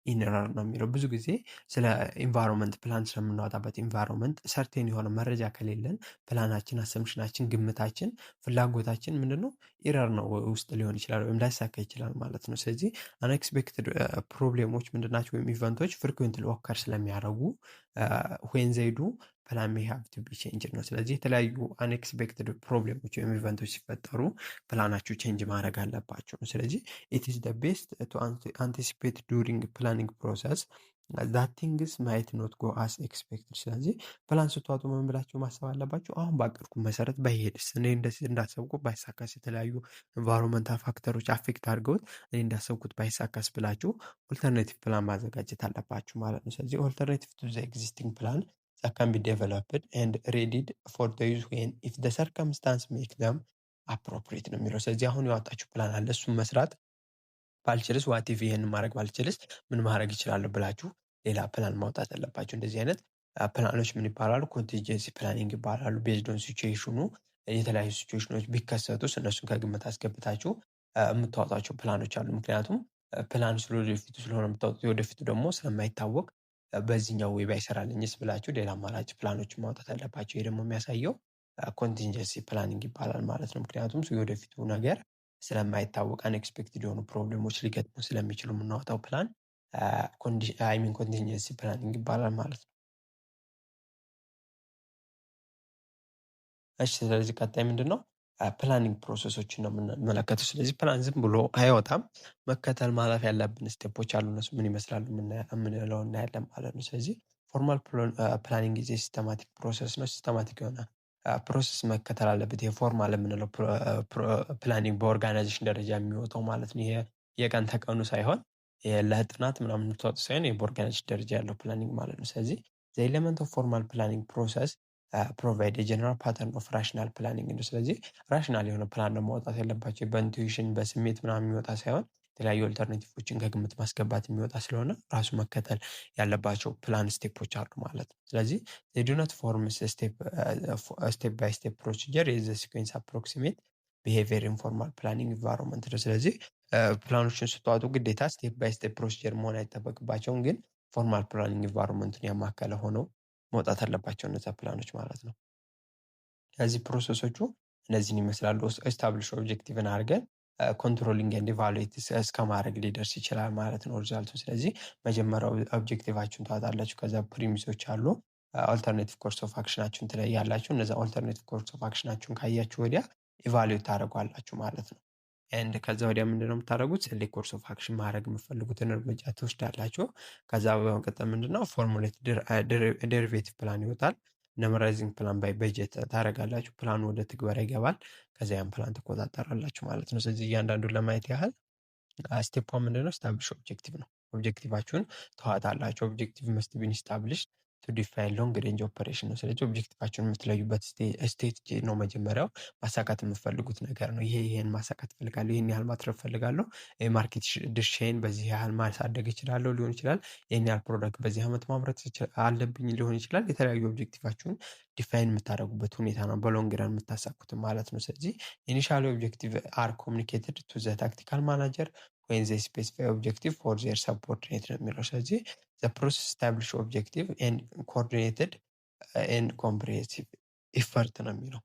in error ነው የሚለው። ብዙ ጊዜ ስለ ኢንቫይሮንመንት ፕላን ስለምናወጣበት ኢንቫይሮንመንት ሰርቴን የሆነ መረጃ ከሌለን ፕላናችን፣ አሰምሽናችን፣ ግምታችን፣ ፍላጎታችን ምንድነው ኢረር ነው ውስጥ ሊሆን ይችላል ወይም ላይሳካ ይችላል ማለት ነው። ስለዚህ አንኤክስፔክትድ ፕሮብሌሞች ምንድናቸው ወይም ኢቨንቶች ፍሪኩዌንትሊ ኦከር ስለሚያደርጉ ዌን ዘይዱ ፕላን ሜይ ሃቭ ቱ ቢ ቼንጅ ነው። ስለዚህ የተለያዩ አንኤክስፔክትድ ፕሮብሌሞች ወይም ኢቨንቶች ሲፈጠሩ ፕላናችሁ ቼንጅ ማድረግ አለባቸው ነው። ስለዚህ ኢት ኢዝ ዘ ቤስት ቱ አንቲሲፔት ዱሪንግ ፕላኒንግ ፕሮሰስ ዛት ቲንግስ ማይት ኖት ጎ አስ ኤክስፔክትድ። ስለዚህ ፕላን ስትዋጡ ምን ብላችሁ ማሰብ አለባችሁ? አሁን ባቀድኩ መሰረት ባይሄድስ፣ እኔ እንዳሰብኩት ባይሳካስ፣ የተለያዩ ኢንቫይሮንመንታል ፋክተሮች አፌክት አድርገውት እኔ እንዳሰብኩት ባይሳካስ ብላችሁ ኦልተርኔቲቭ ፕላን ማዘጋጀት አለባችሁ ማለት ነው። ስለዚህ ኦልተርኔቲቭ ቱ ዘ ኤግዚስቲንግ ፕላን that can be developed and readied for the use when if the circumstance make them appropriate ነው የሚለው። ስለዚህ አሁን ያወጣችሁ ፕላን አለ። እሱን መስራት ባልችልስ ዋት ኢፍ ይሄን ማድረግ ባልችልስ ምን ማድረግ ይችላለሁ ብላችሁ ሌላ ፕላን ማውጣት አለባችሁ። እንደዚህ አይነት ፕላኖች ምን ይባላሉ? ኮንቲንጀንሲ ፕላኒንግ ይባላሉ። ቤዝድ ኦን ሲቹዌሽኑ የተለያዩ ሲቹዌሽኖች ቢከሰቱስ እነሱን ከግምት አስገብታችሁ የምታወጧቸው ፕላኖች አሉ። ምክንያቱም ፕላን ስለወደፊቱ ስለሆነ የምታወጡት የወደፊቱ ደግሞ ስለማይታወቅ በዚህኛው ዌይ ባይሰራልኝስ ብላችሁ ሌላ አማራጭ ፕላኖችን ማውጣት አለባቸው። ይሄ ደግሞ የሚያሳየው ኮንቲንጀንሲ ፕላኒንግ ይባላል ማለት ነው። ምክንያቱም የወደፊቱ ነገር ስለማይታወቅ አንኤክስፔክትድ የሆኑ ፕሮብሌሞች ሊገጥሙ ስለሚችሉ የምናወጣው ፕላን ኮንቲንጀንሲ ፕላኒንግ ይባላል ማለት ነው። እሺ ስለዚህ ቀጣይ ምንድነው ፕላኒንግ ፕሮሰሶችን ነው የምንመለከተው። ስለዚህ ፕላን ዝም ብሎ አይወጣም። መከተል ማለፍ ያለብን ስቴፖች አሉ። እነሱ ምን ይመስላሉ የምንለው እናያለን ማለት ነው። ስለዚህ ፎርማል ፕላኒንግ ጊዜ ሲስተማቲክ ፕሮሰስ ነው። ሲስተማቲክ የሆነ ፕሮሰስ መከተል አለበት። የፎርማል የምንለው ፕላኒንግ በኦርጋናይዜሽን ደረጃ የሚወጣው ማለት ነው። ይሄ የቀን ተቀኑ ሳይሆን ለጥናት ምናምን የምትወጡ ሳይሆን በኦርጋናይዜሽን ደረጃ ያለው ፕላኒንግ ማለት ነው። ስለዚህ ዘ ኤሌመንት ኦፍ ፎርማል ፕላኒንግ ፕሮሰስ ፕሮቫይድ የጀነራል ፓተርን ኦፍ ራሽናል ፕላኒንግ ነው። ስለዚህ ራሽናል የሆነ ፕላን ነው ማውጣት ያለባቸው። በኢንቱዊሽን በስሜት ምናምን የሚወጣ ሳይሆን የተለያዩ ኦልተርኔቲቮችን ከግምት ማስገባት የሚወጣ ስለሆነ ራሱ መከተል ያለባቸው ፕላን ስቴፖች አሉ ማለት ነው። ስለዚህ ዱነት ፎርምስ ስቴፕ ባይ ስቴፕ ፕሮሲጀር የዘ ሲኩዌንስ አፕሮክሲሜት ቢሄቪየር ኢንፎርማል ፕላኒንግ ኢንቫይሮንመንት ነው። ስለዚህ ፕላኖችን ስትዋጡ ግዴታ ስቴፕ ባይ ስቴፕ ፕሮሲጀር መሆን አይጠበቅባቸውም፣ ግን ፎርማል ፕላኒንግ ኢንቫይሮንመንቱን ያማከለ ሆነው መውጣት አለባቸው እነዛ ፕላኖች ማለት ነው። ስለዚህ ፕሮሰሶቹ እነዚህን ይመስላሉ። ኤስታብሊሽ ኦብጀክቲቭን አድርገን ኮንትሮሊንግ ኤንድ ኢቫሉዌት እስከ ማድረግ ሊደርስ ይችላል ማለት ነው ሪዛልቱ። ስለዚህ መጀመሪያው ኦብጀክቲቫችሁን ታወጣላችሁ። ከዛ ፕሪሚሶች አሉ። ኦልተርኔቲቭ ኮርስ ኦፍ አክሽናችሁን ትለያላችሁ። እነዛ ኦልተርኔቲቭ ኮርስ ኦፍ አክሽናችሁን ካያችሁ ወዲያ ኢቫሉዌት ታደርጓላችሁ ማለት ነው። ኤንድ ከዛ ወዲያ ምንድነው የምታደርጉት? ሴሌክት ኮርስ ኦፍ አክሽን ማድረግ የምፈልጉትን እርምጃ ትወስዳላችሁ። ከዛ በመቀጠል ምንድነው ፎርሙሌት ዴሪቬቲቭ ፕላን ይወጣል። ነመራይዚንግ ፕላን ባይ በጀት ታደርጋላችሁ። ፕላኑ ወደ ትግበራ ይገባል። ከዛ ያን ፕላን ትቆጣጠራላችሁ ማለት ነው። ስለዚህ እያንዳንዱን ለማየት ያህል ስቴፕ ምንድነው? ስታብሊሽ ኦብጀክቲቭ ነው። ኦብጀክቲቫችሁን ተዋጣላችሁ። ኦብጀክቲቭ መስት ቢን ስታብሊሽ ቱ ዲፋይን ሎንግ ሬንጅ ኦፐሬሽን ነው። ስለዚህ ኦብጀክቲቫችሁን የምትለዩበት ስቴት ነው። መጀመሪያው ማሳካት የምፈልጉት ነገር ነው። ይሄን ማሳካት ፈልጋለሁ፣ ይሄን ያህል ማትረፍ ፈልጋለሁ፣ የማርኬት ድርሻዬን በዚህ ያህል ማሳደግ እችላለሁ ሊሆን ይችላል። ይሄን ያህል ፕሮዳክት በዚህ ዓመት ማምረት አለብኝ ሊሆን ይችላል። የተለያዩ ኦብጀክቲቫችሁን ዲፋይን የምታደርጉበት ሁኔታ ነው፣ በሎንግ ረን የምታሳኩት ማለት ነው። ስለዚህ ኢኒሻሊ ኦብጀክቲቭ አር ኮሚኒኬትድ ቱ ዘ ታክቲካል ማናጀር ወይም ዘ ስፔሲፋይ ኦብጀክቲቭ ፎር ዜር ሰፖርዲኔት ነው የሚለው። ስለዚህ ዘ ፕሮሰስ ስታብሊሽ ኦብጀክቲቭ ኤንድ ኮኦርዲኔትድ ኤንድ ኮምፕሬሄንሲቭ ኢፈርት ነው የሚለው።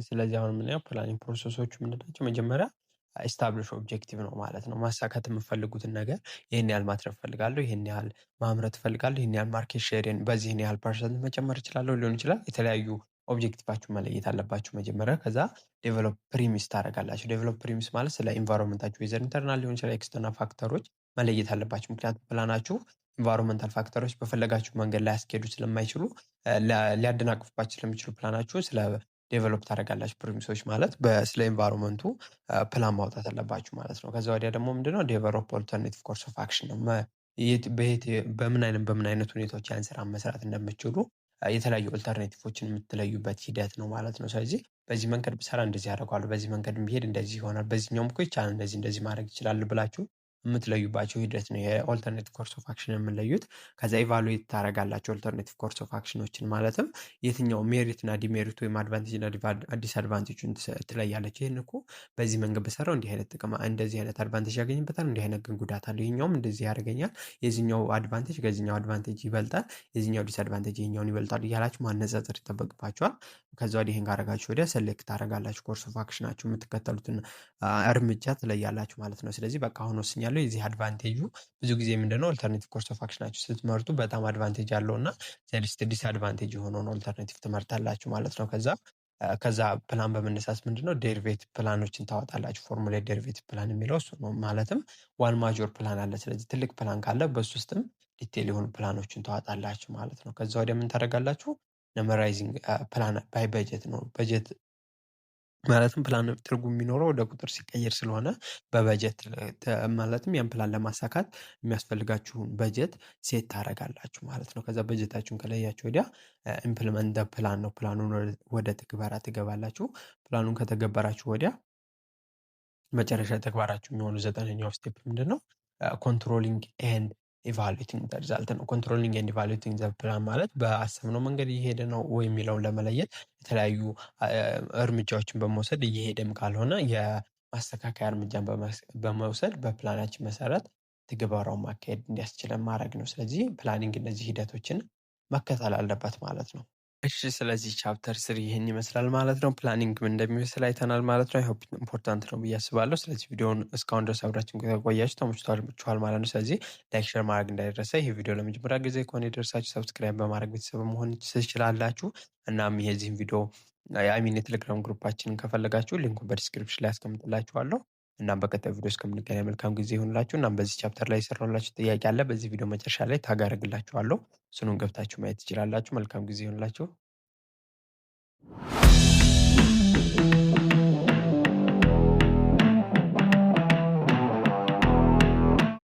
ስለዚህ አሁን የምናየው ፕላኒንግ ፕሮሰሶቹ ምንድናቸው? መጀመሪያ ኤስታብሊሽ ኦብጀክቲቭ ነው ማለት ነው። ማሳካት የምፈልጉትን ነገር ይህን ያህል ማትረፍ ፈልጋለሁ፣ ይህን ያህል ማምረት ፈልጋለሁ፣ ይህን ያህል ማርኬት ሼርን በዚህን ያህል ፐርሰንት መጨመር እችላለሁ ሊሆን ይችላል። የተለያዩ ኦብጀክቲቫችሁ መለየት አለባችሁ መጀመሪያ። ከዛ ዴቨሎፕ ፕሪሚስ ታደርጋላችሁ። ዴቨሎፕ ፕሪሚስ ማለት ስለ ኢንቫይሮንመንታችሁ ዌዘር ኢንተርናል ሊሆን ይችላል ኤክስተርናል ፋክተሮች መለየት አለባችሁ። ምክንያቱም ፕላናችሁ ኢንቫይሮንመንታል ፋክተሮች በፈለጋችሁ መንገድ ላይ ያስኬዱ ስለማይችሉ ሊያደናቅፉባችሁ ስለሚችሉ ፕላናችሁን ስለ ዴቨሎፕ ታደርጋላችሁ። ፕሪሚሶች ማለት ስለ ኢንቫይሮንመንቱ ፕላን ማውጣት አለባችሁ ማለት ነው። ከዛ ወዲያ ደግሞ ምንድነው ዴቨሎፕ ኦልተርኔቲቭ ኮርስ ኦፍ አክሽን ነው። በምን አይነት ሁኔታዎች ያን ስራ መስራት እንደምችሉ የተለያዩ ኦልተርኔቲቮችን የምትለዩበት ሂደት ነው ማለት ነው። ስለዚህ በዚህ መንገድ ብሰራ እንደዚህ ያደርገዋለሁ፣ በዚህ መንገድ ብሄድ እንደዚህ ይሆናል፣ በዚህኛውም እኮ ይቻላል፣ እንደዚህ ማድረግ ይችላል ብላችሁ የምትለዩባቸው ሂደት ነው የኦልተርኔቲቭ ኮርስ ኦፍ አክሽን የምንለዩት። ከዛ ኢቫሉዌት ታደርጋላችሁ ኦልተርኔቲቭ ኮርስ ኦፍ አክሽኖችን ማለትም የትኛው ሜሪት እና ዲሜሪት ወይም አድቫንቴጅ እና ዲስአድቫንቴጁን ትለያለች። ይህን እኮ በዚህ መንገድ በሰራው እንዲህ አይነት ጥቅም እንደዚህ አይነት አድቫንቴጅ ያገኝበታል፣ እንዲህ አይነት ግን ጉዳት አለው፣ ይሄኛውም እንደዚህ ያደርገኛል፣ የዚህኛው አድቫንቴጅ ከዚህኛው አድቫንቴጅ ይበልጣል፣ የዚህኛው ዲስአድቫንቴጅ ይሄኛውን ይበልጣል እያላችሁ ማነጻጸር ይጠበቅባችኋል። ከዛ ወዲህ ይህን ካደረጋችሁ ወዲያ ሰሌክት ታደርጋላችሁ። ኮርስ ኦፍ አክሽናችሁ የምትከተሉትን እርምጃ ትለያላችሁ ማለት ነው። ስለዚህ በቃ አሁን ወስኛለሁ። የዚህ አድቫንቴጁ ብዙ ጊዜ ምንድነው ኦልተርኔቲቭ ኮርስ ኦፍ አክሽናችሁ ስትመርጡ በጣም አድቫንቴጅ አለው እና ዲስአድቫንቴጅ የሆነውን ኦልተርኔቲቭ ትመርጣላችሁ ማለት ነው። ከዛ ፕላን በመነሳት ምንድነው ዴሪቬቲቭ ፕላኖችን ታወጣላችሁ። ፎርሙሌት ዴሪቬቲቭ ፕላን የሚለው እሱ ነው። ማለትም ዋን ማጆር ፕላን አለ። ስለዚህ ትልቅ ፕላን ካለ በሱ ውስጥም ዲቴል የሆኑ ፕላኖችን ታወጣላችሁ ማለት ነው። ከዛ ወዲያ ምን ታደርጋላችሁ? ነመራይዚንግ ፕላን ባይ በጀት ነው። በጀት ማለትም ፕላን ትርጉም የሚኖረው ወደ ቁጥር ሲቀየር ስለሆነ በበጀት ማለትም ያን ፕላን ለማሳካት የሚያስፈልጋችሁን በጀት ሴት ታደርጋላችሁ ማለት ነው። ከዛ በጀታችሁን ከለያችሁ ወዲያ ኢምፕሊመንት ፕላን ነው። ፕላኑን ወደ ትግበራ ትገባላችሁ። ፕላኑን ከተገበራችሁ ወዲያ መጨረሻ ተግባራችሁ የሚሆኑ 9ኛው ስቴፕ ምንድነው? ኮንትሮሊንግ ኤንድ ኢቫሉዌቲንግ ዘ ሪዛልት ነው። ኮንትሮሊንግ ኤንድ ኢቫሉዌቲንግ ዘ ፕላን ማለት በአሰብነው መንገድ እየሄደ ነው ወይ የሚለውን ለመለየት የተለያዩ እርምጃዎችን በመውሰድ እየሄደም ካልሆነ የማስተካከያ እርምጃን በመውሰድ በፕላናችን መሰረት ትግበራውን ማካሄድ እንዲያስችለን ማድረግ ነው። ስለዚህ ፕላኒንግ እነዚህ ሂደቶችን መከተል አለበት ማለት ነው። እሺ ስለዚህ ቻፕተር 3 ይህን ይመስላል ማለት ነው። ፕላኒንግ ምን እንደሚመስል አይተናል ማለት ነው። አይ ሆፕ ኢምፖርታንት ነው ብዬ አስባለሁ። ስለዚህ ቪዲዮውን እስካሁን ድረስ አብራችሁን ከቆያችሁ ተመችቷችኋል ማለት ነው። ስለዚህ ላይክ፣ ሼር ማድረግ እንዳይረሳ። ይህ ቪዲዮ ለመጀመሪያ ጊዜ ከሆነ የደረሳችሁ ሰብስክራይብ በማድረግ ቤተሰብ መሆን ትችላላችሁ። እናም የዚህን ቪዲዮ የቴሌግራም ግሩፓችንን ከፈለጋችሁ ሊንኩን በዲስክሪፕሽን ላይ አስቀምጥላችኋለሁ። እናም በቀጣዩ ቪዲዮ እስከምንገናኝ መልካም ጊዜ ይሁንላችሁ። እናም በዚህ ቻፕተር ላይ የሰራሁላችሁ ጥያቄ አለ። በዚህ ቪዲዮ መጨረሻ ላይ ታግ አደርግላችኋለሁ። እሱንም ገብታችሁ ማየት ትችላላችሁ። መልካም ጊዜ ይሁንላችሁ።